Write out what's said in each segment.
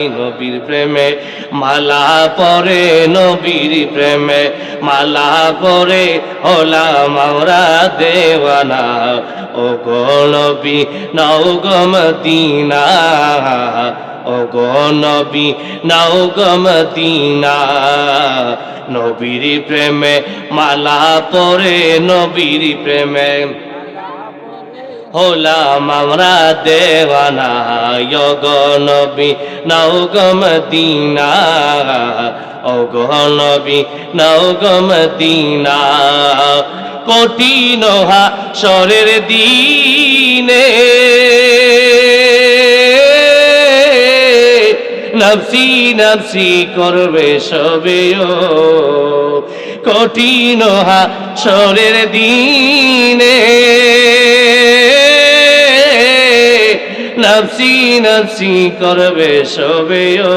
নবীর প্রেমে মালা পরে, নবীর প্রেমে মালা পরে হলাম আমরা দেওয়ানা। ও গো নবী নাও গো মদিনা, ও গো নবী নাও গো মদিনা। নবীর প্রেমে মালা পরে, নবীর প্রেমে হলাম আমরা দেওয়ানা। ও গো নবী নাও গো মদিনা, ও গো নবী নাও গো মদিনা। কঠিন হাসরের দিনে নফসি নফসি করবে সবে, ও কঠিন হাসরের দিনে নফসি নফসি করবে সবে, ও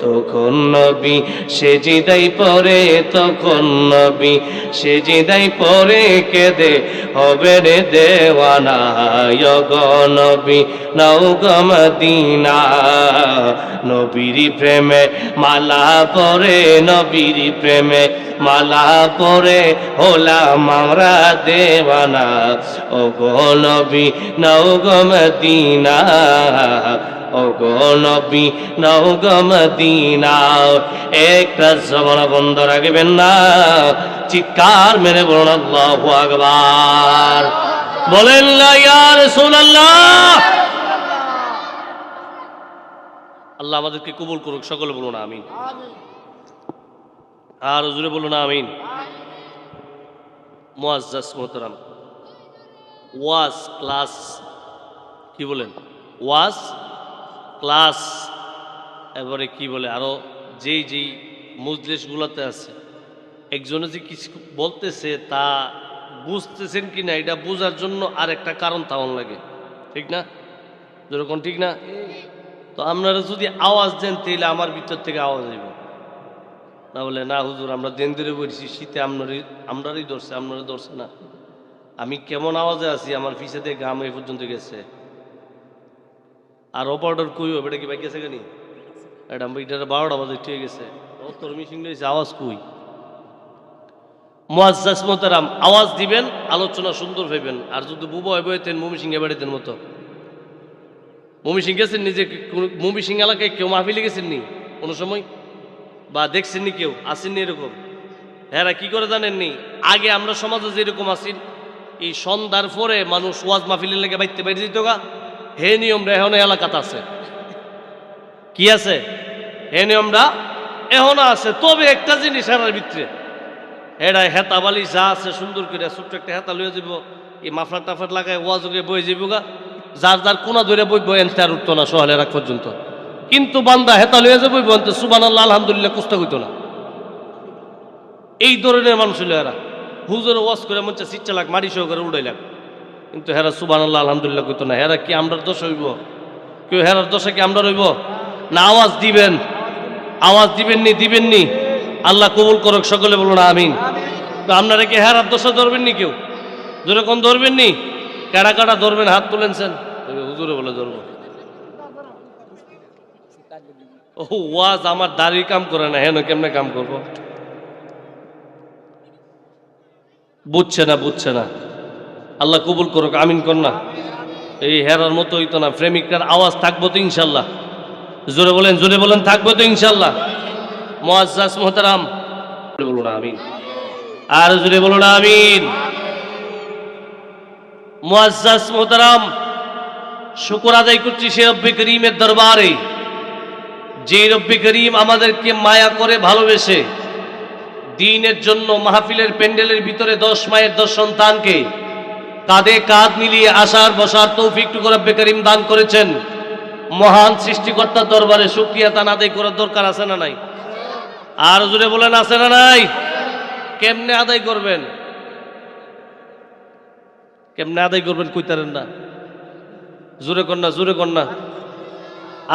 তখন নবী সেজদাই পড়ে, তখন নবী সেজদাই পড়ে কেঁদে হবে রে দেওয়ানা। ও গো নবী নাও গো মদিনা, নবীর প্রেমে মালা পরে, নবীর প্রেমে মালা পরে হলাম আমরা দেওয়ানা। ও গো নবী নাও গো মদিনা, ও গো নবী নাও গো মদিনা। একটা জবান বন্ধ রাখবেন না, চিৎকার মেরে বলুন আল্লাহু আকবার। বলেন না ইয়া রাসূলুল্লাহ। আল্লাহ আমাদেরকে কবুল করুক, সকলে বলুন আমিন। আর হুজুরে বলুন আমিন। মুআজ্জাজ মোহতারাম, ওয়াজ ক্লাস, কি বলেন, ওয়াজ ক্লাস, এবারে কি বলে আরো যেই যেই মজলিসগুলোতে আছে, একজনে যে কিছু বলতেছে তা বুঝতেছেন কি না এটা বোঝার জন্য আর একটা কারণ তাওন লাগে, ঠিক না? যেরকম ঠিক না? তো আপনারা যদি আওয়াজ দেন তাহলে আমার ভিতর থেকে আওয়াজ হইব, না বলে না হুজুর আমরা দেন ধরে বলছি, শীতে আমরারই ধরছে, আপনারা ধরছে না। আমি কেমন আওয়াজে আছি, আমার পিছাতে গাম এই পর্যন্ত গেছে। আর অপারেটর কই হবে, এটা কি বাইক গেছে কেন? এটা 12টা বাজে ঠিক গেছে, তোর মিশিং রয়েছে, আওয়াজ কই? মুআজ্জাজ মোহতারাম, আওয়াজ দিবেন, আলোচনা সুন্দর ভাবেন। আর যদি বুবা হইব তেন মমিসিংহে বেড়াইতেন মতো। মমিসিং গেছেন নিজে, মমিসিং এলাকায় কেউ মাহফিলে গেছেন নি কোনো সময়, বা দেখছেন নি কেউ আসেননি এরকম? হ্যাঁ, কি করে জানেননি? আগে আমরা সমাজে যেরকম আসি, এই সন্ধ্যার পরে মানুষ ওয়াজ মাহফিলের লেগে বাইতে বাইরে যেত গা, হে নিয়মটা এখন এলাকাতে আছে। কি আছে? হে নিয়মটা এখনো আছে। তবে একটা জিনিস হেরার ভিতরে, হেরা হেতা বালি যা আছে সুন্দর করে ছোট্ট একটা হেতা লইয়া যাব, এই মাফলার টাফলার লাগায় ওয়াজ বয়ে যাইব গা, যার যার কোনা ধরে বইব, এনতে আর উঠতো না সহালে রাখ পর্যন্ত। কিন্তু বান্দা হেতা লইয়া যাবো বলতে সুবহানাল্লাহ আলহামদুলিল্লাহ কুস্তা হইতো না। এই ধরনের মানুষ হইল এরা। হুজুর ওয়াজ করে মঞ্চে সিচ্চা লাগ মারি সহ করে উড়াই লাগ, কিন্তু হেরা সুবহানাল্লাহ আলহামদুলিল্লাহ কইতো না। হেরা কি আমরার দোষ হইব? কেউ হেরার দোষে কি আমরা রইব না? আওয়াজ দিবেন, আওয়াজ দিবেননি, দিবেননি। আল্লাহ কবুল করুক, সকলে বলুন আমিন। তো আপনারা কি হেরার দোষে ধরবেননি? কেউ যেরকম ধরবেননি? কারা কারা ধরবেন হাত তুলেনছেন? হুজুরে বলে ধরবো। ও ওয়াজ আমার দাড়ি কাম করে না, হেন কেমনে কাম করবো? বুঝছে না, বুঝছে না। আল্লাহ কবুল করুক, আমিন কর না। এই হেরার মতো হইতো না। প্রেমিকটার আওয়াজ থাকবো তো ইনশাল্লাহ। জোরে বলেন, জোরে বলেন, থাকবো তো ইনশাল্লাহ। মুআজ্জাজ মোহতারাম বলুন আমিন। আর জোরে বলুন আমিন। মুআজ্জাজ মোহতারাম, শুকর আদায় করছি সে রব্বে করিমের দরবারে, যে রব্বে করিম আমাদেরকে মায়া করে ভালোবেসে দ্বীনের জন্য মাহফিলের প্যান্ডেলের ভিতরে 10 মায়ের 10 সন্তানকে কাঁধে কাঁধ মিলিয়ে আসার বসার তৌফিকটুকু রব্বে করিম দান করেছেন। মহান সৃষ্টিকর্তার দরবারে শুকরিয়া তান আদায় করার দরকার আছে না নাই? আর জোরে বলেন, আছে না নাই? কেমনে আদায় করবেন? কেমনে আদায় করবেন কইতারেন না? জোরে কন্যা, জোরে কন্যা,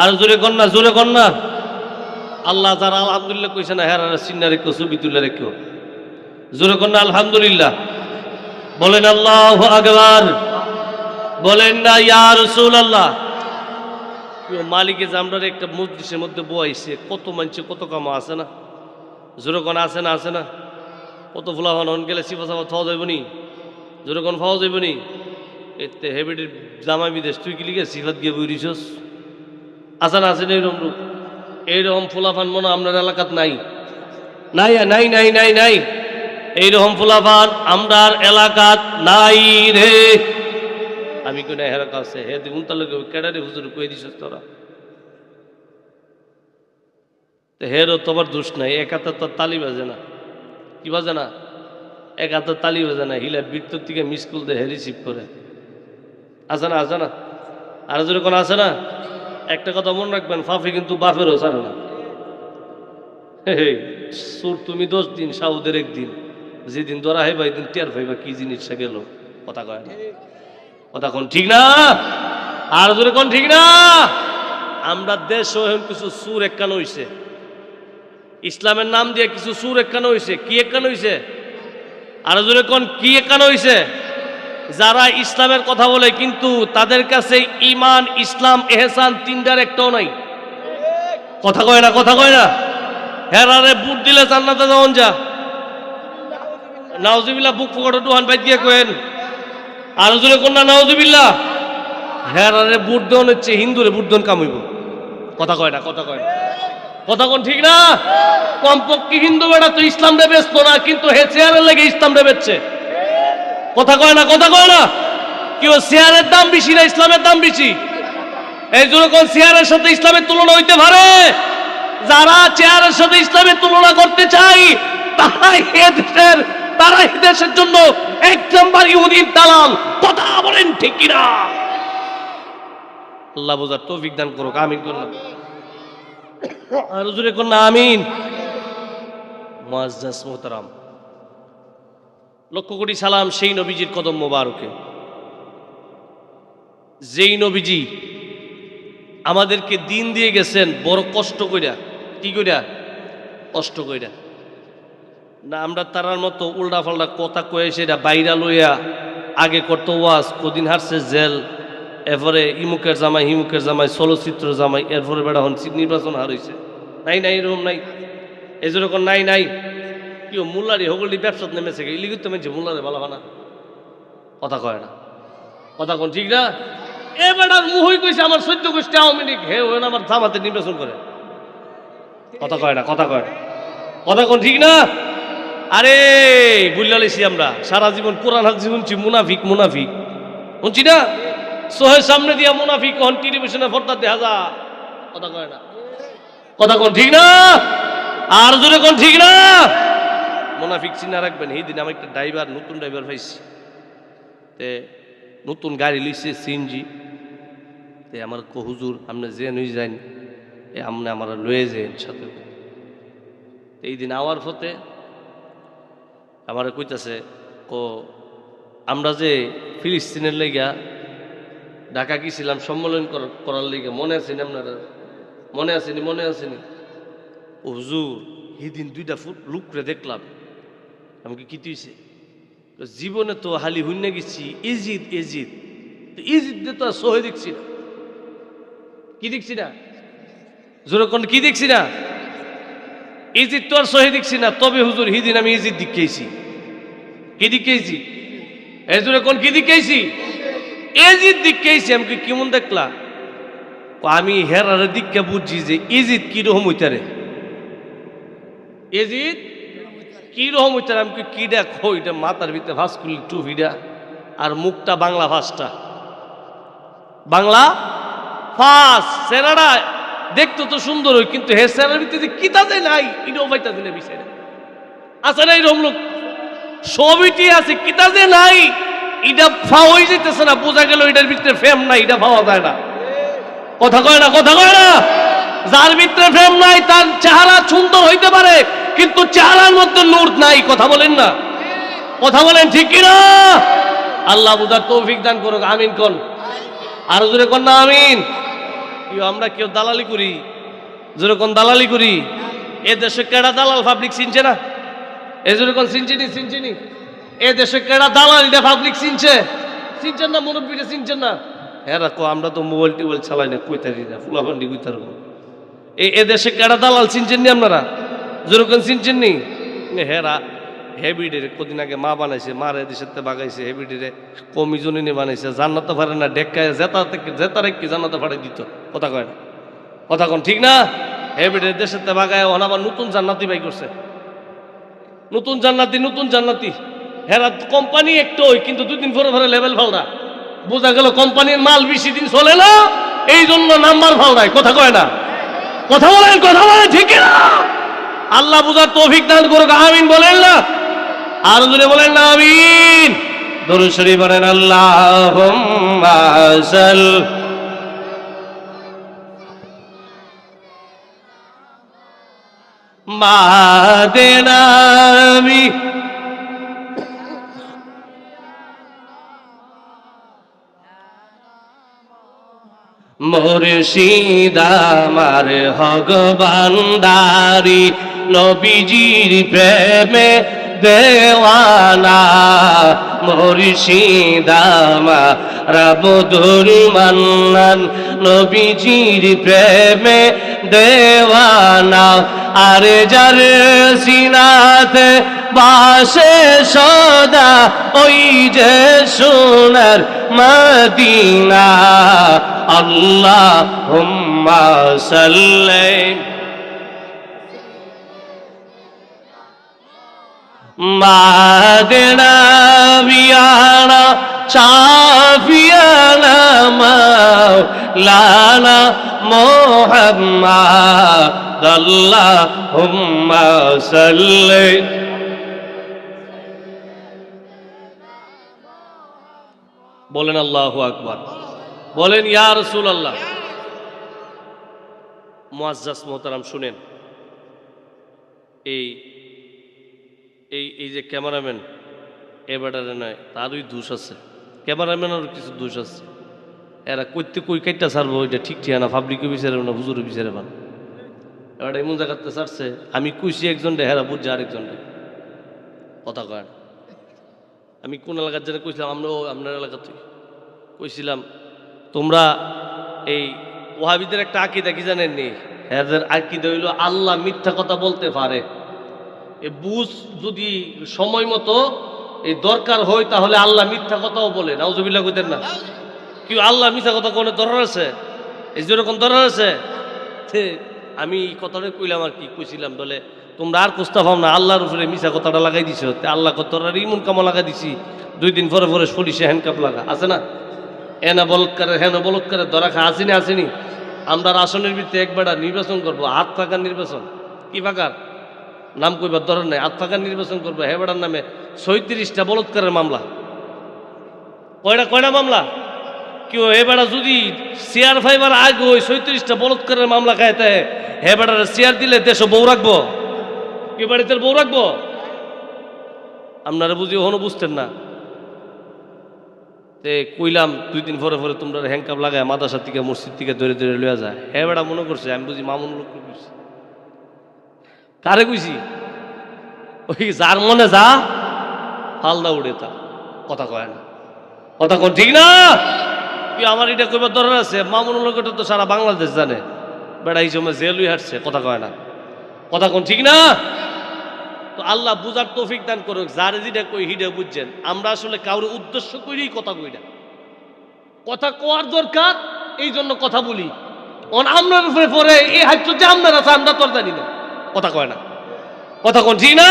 আর জোরে কন্যা, জোরে কন্যা। আল্লাহ যারা আলহামদুলিল্লাহ কইছে না, হেরা সিন্না রেখো, ছবি তুলে রেখো। জোরে কন্যা আলহামদুলিল্লাহ। বলেন আল্লাহু আকবার, বলেন না ইয়া রাসূলুল্লাহ। মালিকে যে আমরা একটা মজলিসের মধ্যে বয়াইছে, কত মানুষ কত কামা আছে না, যেরকম আছে না, আছে না, কত ফুলাফান হন গেলে সিফা সাফা খাওয়া যাইব নি, যেরকম খাওয়া যাইব নি। এতে হেবিটির জামাই বিদেশ, তুই কি লিখে সিফাত গিয়ে বইরিছস? আছে না, আছে না এইরকম লোক? এইরকম ফুলাফান মনে আপনার এলাকাত নাই? নাই নাই নাই নাই নাই, এইরকম ফুলাফান আমরার এলাকাত নাই রে। আমি কোন হেরা কাছে হে উনতার লোক কেডারে হুজুর কয়ে দিছ তোরা? হেরও তোমার দোষ নাই, এক হাতে তো তালি বাজে না। কি বাজে না? এক হাতে তালি বাজে না, হিলা বৃত্তর থেকে মিস কল দিয়ে হে রিসিভ করে। আছে না, আছে না, আর যদি কোনো আছে না। একটা কথা মনে রাখবেন, ফাফি কিন্তু বাপেরও ছাড়ে না। সুর তুমি 10 দিন, সাউদের একদিন, যেদিন ধরা হয় বা এদিন টের পাইবা কি জিনিসটা গেল। কথা কয় না, কথা কোন ঠিক না? আর যদি কোন ঠিক না? আমরা দেশ কিছু সুর একখান হইছে, ইসলামের নাম দিয়ে কিছু সুর একখান হইছে। কি একখান হইছে? আর যদি কোন কি একখান হইছে? যারা ইসলামের কথা বলে কিন্তু তাদের কাছে ইমান, ইসলাম, এহসান তিনটার একটাও নাই। কথা কয় না, কথা কয় না। হেরারে বুট দিলে জান্নাতে যাওন যা। নাউজুবিল্লাহ বুক ফকট ডুহান বাইত গিয়ে কয়েন। আর জোরে কোন না নাউজুবিল্লাহ। হেরারে বুট দেওয়ান হচ্ছে হিন্দুরে বুট দেওয়ান কামাইব। কথা কয় না, কথা কয় না, কথা কোন ঠিক না? কমপক্ষে হিন্দু বেড়া তো ইসলামটা বেচতো না, কিন্তু হে চেয়ারের লেগে ইসলামটা বেচছে। কথা কয় না, কথা কয় না। কি ও চেয়ারের দাম বেশি না ইসলামের দাম বেশি? এই জন্য কোন চেয়ারের সাথে ইসলামের তুলনা হইতে পারে? যারা চেয়ারের সাথে ইসলামের তুলনা করতে চাই তারা এই দেশের জন্য 1 নম্বর ইহুদির দালাল। কথা বলেন ঠিক কিনা? আল্লাহ বোঝার তৌফিক দান করুক, আমিন করলাম। আর হুজুরে কোন না আমিন। মুআজ্জাজ মুহতারাম, লক্ষ কোটি সালাম সেই নবীজির কদম মোবারকে, যেই নবীজি আমাদেরকে দিন দিয়ে গেছেন বড় কষ্ট কইরা। কি কইরা? কষ্ট কইরা না। আমরা তারার মতো উল্টা ফাল্টা কথা কয়ে সেটা বাইরা লইয়া আগে করতো ওয়াজ, কদিন হারছে জেল, এরপরে ইমুকের জামাই হিমুকের জামাই, চলচ্চিত্র জামাই, এরপরে বেড়া হন নির্বাচন হারাইছে। নাই নাই, এরকম নাই, এই যেরকম নাই নাই। কি মুল্লারি হগলি ব্যবসাত নেমেছে, ইলিগিত তো মেনছে মুল্লারে ভালো না। কথা কয় না, কথা কোন ঠিক না? এ বেড়া মুহই কইছে আমার 14 গোষ্ঠী আওয়ামী লীগ, হে ওই আমার জামাতে নির্বাচন করে। কথা কয় না, কথা কয় না, কথা কোন ঠিক না? আরে বুঝলা লাইছি আমরা সারা জীবন কোরআন হাদিস শুনছি, মুনাফিক মুনাফিক শুনছি না? সোহের সামনে দিয়া মুনাফিক হন, টেলিভিশনে পর্দা দেখা যা। কথা কয় না, কথা কোন ঠিক না? আর জোরে কোন ঠিক না? মুনাফিক চিনা রাখবেন। এই দিন আমার একটা ড্রাইভার, নতুন ড্রাইভার পাইছি, তে নতুন গাড়ি লিখছে সিএনজি। তে আমার কো হুজুর আপনি যে নই যান, এ আপনি আমার লয়ে যান সাথে। এই দিন আওয়ার ফতে আমার কইতাছে, ও আমরা যে ফিলিস্তিনের লেগা ঢাকা গেছিলাম সম্মেলন করার লেগে, মনে আছেনি আপনারা? মনে আসেনি? মনে আসেনি? ও হুজুর সেদিন 2টা লুকরে দেখলাম। আমাকে কি তুইছে? জীবনে তো হালি হুন্না গেছি ইজিদ ইজিদ, ইজিদ দিয়ে তো সহে দেখছি না। কি দেখছি না? যেরকম কি দেখছি না? ইজিদ তো আর সহে দেখছি না। তবে হুজুর হিদিন আমি ইজিদ দিকেছি। কি দিকেছি? এই যেরকম কি দিকেছি? ইজিদ দিকেছি। আমাকে কেমন দেখলা? আমি হেরার দিককে বুঝছি যে ইজিদ কিরকম হইতারে, ইজিদ কিরকম হইতারে। আমি কি দেখো এটা মাথার ভিতরে ভাস করলি টুপিটা, আর মুখটা বাংলা ভাষটা, বাংলা ফাঁস। সেরাটা দেখতে তো সুন্দর হই, কিন্তু হে সেরার ভিতরে কি তাতে নাই, এটাও পাইতাছে না বিষয়টা। আছে না এরকম লোক? সবইটি আছে, কিতা যে নাই এটা পাওয়া যেতেছে না। বোঝা গেল এটার ভিতরে ফেম নাই, এটা পাওয়া যায় না। কথা কয় না, কথা কয় না। যার ভিতরে ফেম নাই তার চেহারা সুন্দর হইতে পারে, কিন্তু চেহারার মধ্যে নূর নাই। কথা বলেন না, কথা বলেন ঠিক কিনা? আল্লাহ বুঝার তৌফিক দান করুক, আমিন কোন। আর জোরে কোন না আমিন। আমরা কেউ দালালি করি, জোরে কোন দালালি করি। এ দেশে কেডা দালাল পাবলিক চিনছে না? এ জোরে কোন চিনছিনি? চিনছিনি? এ দেশে কেডা দালাল এটা পাবলিক চিনছে? চিনছেন না? মুরব্বীরা চিনছেন না? হ্যাঁ রাখো, আমরা তো মোবাইল টিউবাইল চালাই না, কইতারি না, ফুলাফান্ডি কইতার। এ দেশে কেডা দালাল চিনছেন নি আপনারা? যেরকম চিনছেন নি হেরা হেবিডের কদিন আগে মা বানাইছে, মারে দেশের বাগাইছে, হেবিডেরে কমিজনে বানাইছে, জান্নাতে পারে না, ডেক্কায় জেতারে কি জান্নাতে পাঠাই দিত। কথা কয় না, কথা কোন ঠিক না? হেবিডের দেশের বাগায় ওখানে আবার নতুন জান্নাতি বাই করছে, নতুন জান্নাতি। হেরা কোম্পানি একটাই, কিন্তু দুদিন পরে পরে লেভেল ফালরা। বোঝা গেল কোম্পানির মাল বেশি দিন চলে না, এই জন্য নাম্বার ফালরায়। কথা কয় না, কথা বলেন ঠিক না? আল্লাহ বুঝার তৌফিক দান করুক, আমিন বলেন না? আর জোরে বলেন না আমিন? দরুদ শরীফ পড়েন, আল্লাহুম্মা সাল্লি মাদেনামি মুর্শিদ আমার ভগবানদারি, নবীজির প্রেমে দেওয়ানা। মুর্শিদ আমার আব্দুল মান্নান, নবীজির প্রেমে দেওয়ানা। আরে যার সিনাতে বাসে সদা, ওই যে সোনার মদিনা। আল্লাহুম্মা সাল্লি মাদেনা বিয়ানা শাফিয়ানা মাওলানা মুহাম্মদ। আল্লাহুম্মা সাল্লি। বলেন আল্লাহু আকবার, বলেন ইয়া রাসূলুল্লাহ। মুআজ্জাজ মোহতারাম শুনেন, এই এই এই যে ক্যামেরাম্যান, এ বেটারে নয়, তারই দোষ আছে, ক্যামেরাম্যানেরও কিছু দোষ আছে। এরা কইতে কই কাইটা ছাড়বো, ওইটা ঠিক ঠিক না, পাবলিকও বিচারে না, হুজুরও বিচারে পান। এবার এমন জায়গাতে ছাড়ছে, আমি কইছি একজন রে, হেরা বুঝছে আরেকজন রে। কথা কয় না। আমি কোন এলাকার জন্য কইছিলাম, আপনার এলাকাতে কইছিলাম, তোমরা এই ওয়াহাবিদের একটা আকীদা কি জানেননি? এদের আকীদা হইল আল্লাহ মিথ্যা কথা বলতে পারে। এই বুঝ যদি সময় মতো এই দরকার হয়, তাহলে আল্লাহ মিথ্যা কথাও বলে। নাউজুবিল্লাহ কইতেন না? কি আল্লাহ মিথ্যা কথা কোনো দরকার আছে? এই যেরকম দরকার আছে। আমি কথাটা কইলাম আর কি কইছিলাম, বলে তোমরা আর কুস্তা পাও না, আল্লাহর উপরে মিথ্যা কথাটা লাগাই দিছো। আল্লাহ কতটার ইমন কামা লাগাই দিছি, 2 দিন পরে পরে সরিষে হ্যান্ডকাপ লাগা আছে না, এনা বলৎকারে হেন বলৎকারে ধরা খা আসেনি আসেনি। আমরা আসনের ভিত্তিতে একবার নির্বাচন করবো, হাত ফাঁকার নির্বাচন। কি ফাঁকার নাম কইবার ধরার নাই, হাত ফাঁকার নির্বাচন করবো। হেবেড়ার নামে 36টা বলৎকারের মামলা। কয়টা মামলা? কেউ হেবেড়া যদি চেয়ার ফাইবার আগে ওই 36টা বলৎকারের মামলা খাইতে, হেবেড়ার চেয়ার দিলে দেশে বউ রাখবো? কি বাড়িতে বউ রাখবো? আপনারা বুঝি ওখানে বুঝতেন না। কইলাম 2 দিন পরে পরে তোমরা হ্যাংকাপ লাগায় মাদ্রাসা থেকে মসজিদ থেকে ধরে ধরে লইয়া যায়। হ্যাঁ বেড়া মনে করছে আমি বুঝি মামুন লোক কইছি। কারে কইছি? ওই যার মনে যা ফালদা উড়ে তা। কথা কয় না, কথা কোন ঠিক না? কি আমার এটা কইবার দরকার আছে? মামুন লোকটা তো সারা বাংলাদেশ জানে, বেড়া এই সময় জেলই হাঁটছে। কথা কয় না, কথা কোন ঠিক না? তো আল্লাহ বুঝার তৌফিক দান করুক, যারে যেটা কই হিডে বুঝছেন। আমরা আসলে কাউরে উদ্দেশ্য করেই কথা কই না, কথা কোয়ার দরকার এই জন্য কথা বলি। আপনার উপরে পরে এই হাইট যে আপনার আছে, আমরা তোর জানি না। কথা কয় না, কথা কোন ঠিক না?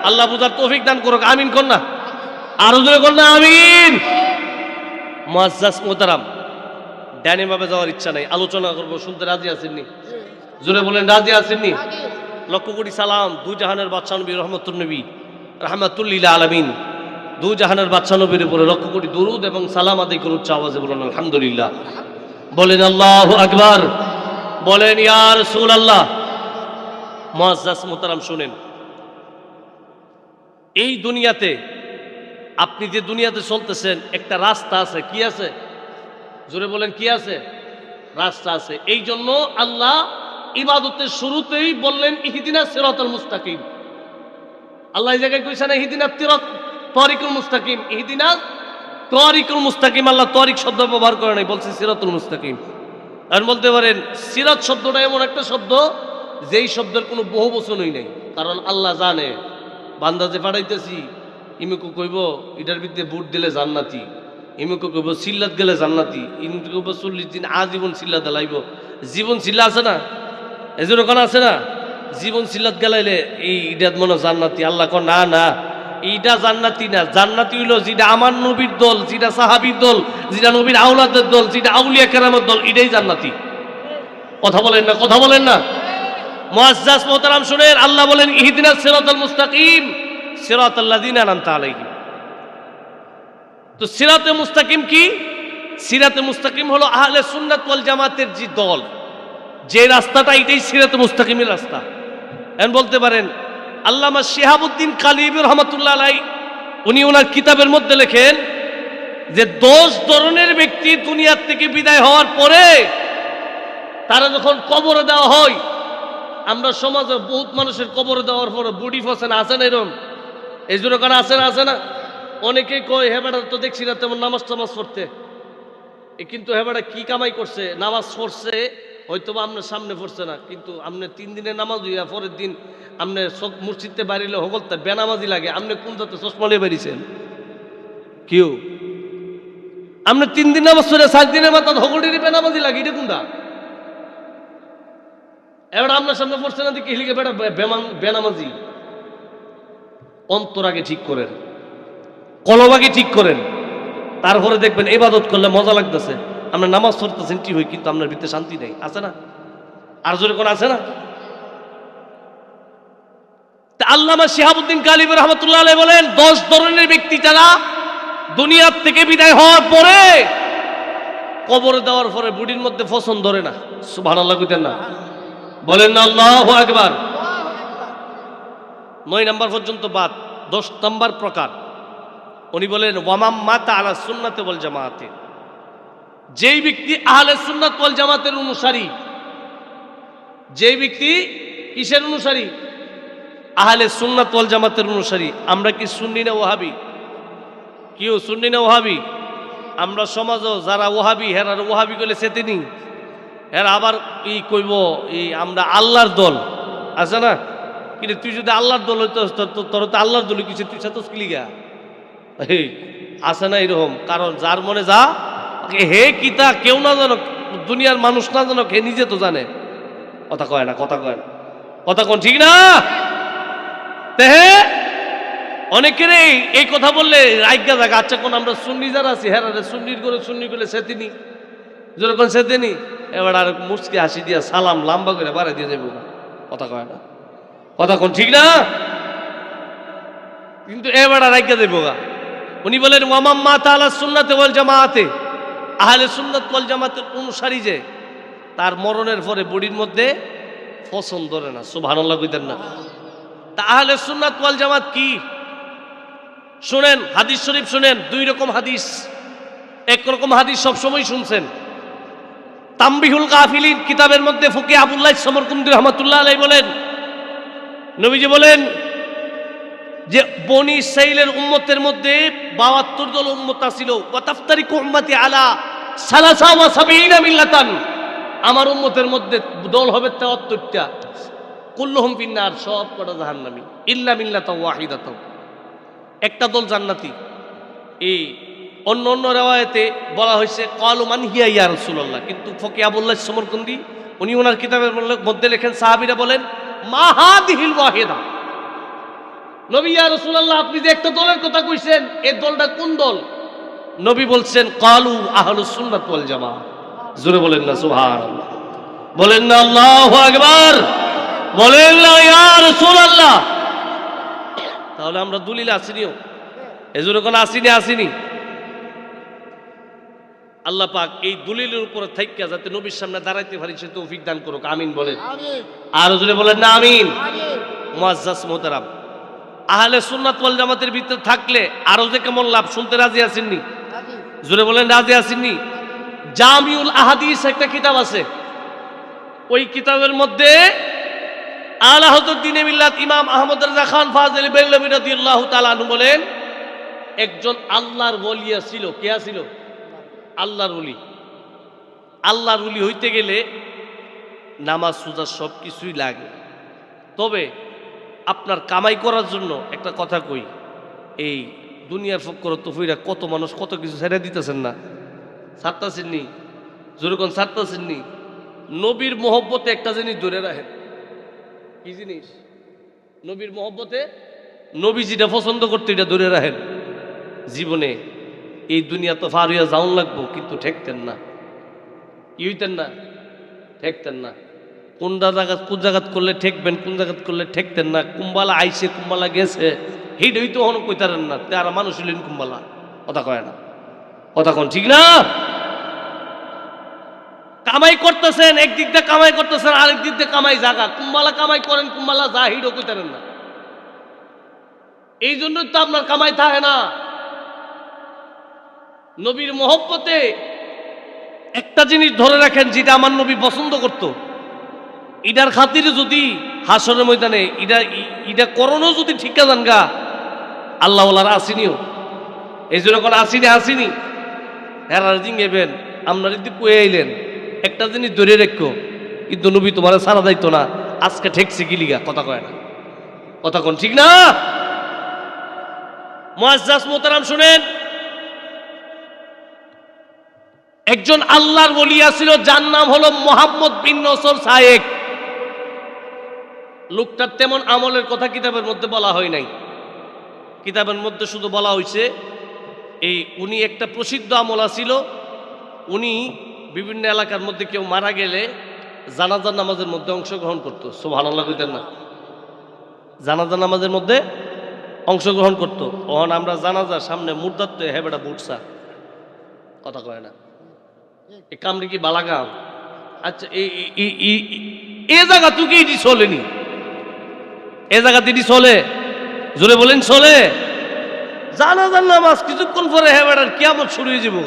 আল্লাহ বুঝার তৌফিক দান করুক, আমিন কর না, আরো জোরে কর না আমিন। মুআজ্জাজ মোহতারাম, ডাইনে ভাবে যাওয়ার ইচ্ছা নাই, আলোচনা করবো, শুনতে রাজি আছেননি? জোরে বলেন রাজি আছেননি? লক্ষ কোটি সালাম দু জাহানের বাদশা নবী রহমতুল নবী রাহমাতুল্লিল আলামিন, দু জাহানের বাদশা নবীর উপরে লক্ষ কোটি দরুদ এবং সালাম আদায় করুন উচ্চ আওয়াজে বলুন আলহামদুলিল্লাহ। বলেন আল্লাহু আকবার, বলেন ইয়া রাসূলুল্লাহ। মুআজ্জাজ মুহতারাম শুনেন, এই দুনিয়াতে আপনি যে দুনিয়াতে চলতেছেন, একটা রাস্তা আছে। কি আছে? জোরে বলেন কি আছে? রাস্তা আছে। এই জন্য আল্লাহ ইবাদতের শুরুতেই বললেন ইহদিনাস সিরাতাল মুস্তাকিম। আল্লাহ এই জায়গায় কইছেন ইহদিনাত তরিকুল মুস্তাকিম, ইহদিনাস তরিকুল মুস্তাকিম, আল্লাহ তরিক শব্দ ব্যবহার করে নাই, বলছে সিরাতুল মুস্তাকিম। আর বলতে পারেন সিরাত শব্দটা এমন একটা শব্দ যেই শব্দের কোনো বহু বচনই নেই, কারণ আল্লাহ জানে বান্দা যে পাঠাইতেছি ইমুকু কইব এটার ভিতরে বুট দিলে জান্নাতি, ইমুকু কইব সিল্লাত গেলে জান্নাতি, ইমুকু কইব 40 দিন আজীবন সিল্লাত লাইব। জীবন সিল্লা আছে না, এজন্য কোন আছে না, জীবন সিল্লাত গেলাইলে এই ইডাত মনে জান্নাতি। আল্লাহ কন না না, এইটা জান্নাতি না, জান্নাতি হইল যেটা আমার নবীর দল, যেটা সাহাবীর দল, যেটা নবীর আওলাদের দল, যেটা আউলিয়া কেরামের দল, এটাই জান্নাতি। কথা বলেন না, কথা বলেন না। মুআজ্জাজ মোহতারাম শুনেন, আল্লাহ বলেন ইহদিনাস সিরাতাল মুস্তাকিম সিরাতাল লাযিনা আনআমতা আলাইহিম। তো সিরাতে মুস্তাকিম কি? সিরাতে মুস্তাকিম হলো আহলে সুন্নাত ওয়াল জামাতের যে দল, যে রাস্তাটা, এটাই সিরাতে মুস্তাকিমের রাস্তা। এখন বলতে পারেন আল্লামা শিহাবুদ্দিন কালিবি রহমাতুল্লাহ আলাইহি উনি ওনার কিতাবের মধ্যে লেখেন যে 10 ধরনের ব্যক্তি দুনিয়ার থেকে বিদায় হওয়ার পরে তারা যখন কবরে দেওয়া হয়, আমরা সমাজে বহুত মানুষের কবরে দেওয়ার পরে বডি ফসেন আছে না, এরকম এই জন্য কারণ আছে না, আছে না। অনেকেই কয় হেবাটা তো দেখছি না তেমন নামাজ টামাজ পড়তে, কিন্তু হেবাটা কি কামাই করছে, নামাজ পড়ছে হয়তো বা আপনার সামনে পড়ছে না, কিন্তু আপনি 3 দিনের নামাজ হইয়া পরের দিন আপনি মসজিদে বাড়িলে হগলতে বেনামাজি লাগে। আপনি কোন যাতে চশমা নিয়ে বেরিয়েছেন কেউ? আপনি 3 দিন নামাজ পড়ে 4 দিনের মাথা হগলটি বেনামাজি লাগে, এটা কোনটা? এবার আপনার সামনে পড়ছে না দেখি হিলিকে বেনামাজি। অন্তর আগে ঠিক করেন, কলব আগে ঠিক করেন, তারপরে দেখবেন ইবাদত করলে মজা লাগতেছে। আমরা নামাজ পড়তেছেন কি হই, কিন্তু আপনার ভিতরে শান্তি নেই, আছে না? আর জোরে কোন আছে না? আল্লামা শিহাবুদ্দিন কালিবি রহমাতুল্লাহ আলাইহি বলেন 10 ধরনের ব্যক্তি যারা দুনিয়ার থেকে বিদায় হওয়ার পরে কবরে দেওয়ার পরে বুড়ির মধ্যে ফসন ধরে না। সুবহানাল্লাহ কইতেন না, বলেন না আল্লাহু আকবার। 9 নাম্বার পর্যন্ত বাদ। 10 নাম্বার প্রকার উনি বলেন ওয়ামাম মাতা আলা সুন্নাতে ওয়াল জামাতে, যেই ব্যক্তি আহলে সুন্নাত ওয়াল জামাতের অনুসারী, যেই ব্যক্তি কিসের অনুসারী? আহলে সুন্নাত ওয়াল জামাতের অনুসারী। আমরা কি সুন্নি না ওয়াহাবি? কেউ সুন্নি না ওয়াহাবি? আমরা সমাজও যারা ওয়াহাবি হেরার ওয়াহাবি কইলে সেতেনি, এরা আবার এই কইব এই আমরা আল্লাহর দল, আছে না? কিন্তু তুই যদি আল্লাহর দল হইতো তোর তো আল্লাহর দল কিছু, তুই সাথে কিলিগা আছে না এরকম? কারণ যার মনে যা হে কিতা কেউ না জানুক, দুনিয়ার মানুষ না জানুক, হে নিজে তো জানে। কথা কয় না, কথা কয় না, কথা কোন ঠিক না? অনেকের এই কথা বললে রাইগা জায়গা। আচ্ছা কোন আমরা সুন্নি যারা আছি হ্যাঁ সুন্নির করে সুন্নি করলে সেতিনি যেরকম সেতেনি, এবার আর মুসকি হাসি দিয়া সালাম লাম্বা করে বাড়াই দিয়ে যাবো। কথা কয় না, কথা কোন ঠিক না? কিন্তু এবার আর রাইগা দেবো গা। উনি বলেন ওয়ামাম মাতা আলা সুন্নাতে ওয়াল জামাতে, আহলে সুন্নাত ওয়াল জামাতের অনুসারী যে তার মরণের পরে বডির মধ্যে ফসল ধরে না। সুবহানাল্লাহ কইতেন না? তা আহলে সুন্নাত ওয়াল জামাত কি? শুনেন হাদিস শরীফ শুনেন, 2 রকম হাদিস। এক রকম হাদিস সবসময় শুনছেন, তামবিহুল গাফিলিন কিতাবের মধ্যে ফকি আবুল্লাহ সমরকুন্দি রহমাতুল্লাহ আলাইহি বলেন, নবীজি বলেন যে বনি ইসরাঈলের উম্মতের মধ্যে 72 দল উম্মত ছিল। ওয়া তাফতারিকু উম্মতি আলা 73 মিল্লাতান, আমার উম্মতের মধ্যে দল হবে 73টা। কুল্লুহুম ফিন্নার, সব কটা জাহান্নামী, ইল্লা মিল্লাতান ওয়াহিদাতান, একটা দল জান্নাতি। এই অন্য অন্য রিওয়ায়াতে বলা হয়েছে ক্বালু মান হিয়া ইয়া রাসূলুল্লাহ, কিন্তু ফকি আবুল্লাহ সমরকুন্দি উনি ওনার কিতাবের মধ্যে লেখেন সাহাবীরা বলেন মা হাদিহিল ওয়াহিদা, নবী ইয়া রাসূলুল্লাহ আপনি যে একটা দলের কথা কইছেন এই দলটা কোন দল? নবী বলছেন ক্বালু আহলুস সুন্নাত ওয়াল জামাআহ। জোরে বলেন না সুবহানাল্লাহ, বলেন না আল্লাহু আকবার, বলেন না ইয়া রাসূলুল্লাহ। তাহলে আমরা দলিল আসিনিও, এজন্য কোন আসিনি আসিনি। আল্লাহ পাক এই দলিলের উপরে থাইকা যাতে নবীর সামনে দাঁড়াইতে পারি সে তৌফিক দান করুক, আমিন বলেন। আর জোরে বলেন না আমিন। মুআজ্জাজ মোহতারাম, আহলে সুন্নাত ওয়াল জামাতের ভিতরে থাকলে আরো যে কেমন লাভ শুনতে রাজি আছেননি? জোরে বলেন রাজি আছেননি? জামিউল আহাদিস একটা কিতাব আছে, ওই কিতাবের মধ্যে আলা হযরত দ্বীনে মিল্লাত ইমাম আহমদ রাজা খান ফাজিল বেরলভী রাদিয়াল্লাহু তাআলা আনহু বলেন একজন আল্লাহর ওলিয়া ছিল। কে ছিল? আল্লাহর ওলি। আল্লাহর ওলি হইতে গেলে নামাজ রোজা সব কিছুই লাগে। তবে আপনার কামাই করার জন্য একটা কথা কই, এই দুনিয়ার ফক্কর তফিরা কত মানুষ কত কিছু ছেড়ে দিতেছেন না, ছাড়তেছেন নি? যেরকম ছাড়তেছেন নি? নবীর মহব্বতে একটা জিনিস ধরে রাখেন। কি জিনিস? নবীর মহব্বতে নবী যেটা পছন্দ করতে এটা ধরে রাখেন। জীবনে এই দুনিয়া তো ফার হইয়া যাওন লাগবো, কিন্তু ঠেকতেন না। কি হইতেন না? ঠেকতেন না। কোন জায়গাত করলে ঠেকবেন, কোন জায়গাত করলে ঠেকতেন না। কুম্বালা আইসে, কুম্বালা গেছে, সেইটাই তো অনেক কইতারেন না। তারা মানুষ হইলেন কুম্বালা, কথা কয় না। কথা কোন ঠিক না? কামাই করতেছেন, একদিক দিয়ে কামাই করতেছেন, আরেক দিক দিয়ে কামাই জাগা। কুম্বালা কামাই করেন, কুম্বালা যা, হিডও কইতারেন না। এই জন্যই তো আপনার কামাই থাকে না। নবীর মহব্বতে একটা জিনিস ধরে রাখেন, যেটা আমার নবী পছন্দ করত, ইটার খাতিরে যদি হাসরের ময়দানে ইটা করণও যদি ঠিক জান গা, আল্লাহ ওয়ালারা আসিনিও। এই জন্য কোনো আসিনি হেরার জিঙ্গেবেন, আপনার যদি কয়ে আইলেন একটা জিনিস ধরে রেখো, কিন্তু নবী তোমার সারা দায়িত্ব না, আজকে ঠেকছে গিলিগা, কথা কয় না। কথা কোন ঠিক না? মুআজ্জাজ মোহতারাম শুনেন, একজন আল্লাহর ওলি ছিল, যার নাম হলো মুহাম্মদ বিন নসর সায়েক। লোকটার তেমন আমলের কথা কিতাবের মধ্যে বলা হয় নাই। কিতাবের মধ্যে শুধু বলা হয়েছে উনি একটা প্রসিদ্ধ আমল ছিল। উনি বিভিন্ন এলাকার মধ্যে কেউ মারা গেলে জানাজার নামাজের মধ্যে অংশগ্রহণ করতো। সুবহানাল্লাহ কইতেন না? জানাজার নামাজের মধ্যে অংশগ্রহণ করতো। তখন আমরা জানাজার সামনে মুর্দাতে হ্যাঁ বেটা বুটসা, কথা কয় না। এই কামড়ি কি বালাগাম? আচ্ছা, এই জায়গা তুই কি চলেনি? এ জায়গাতে এটি চলে? জোরে বলেন চলে? জানাজার নামাজ কিছুক্ষণ পরে হ্যাঁ বেটার কিয়ামত শুরু হয়ে যাবো।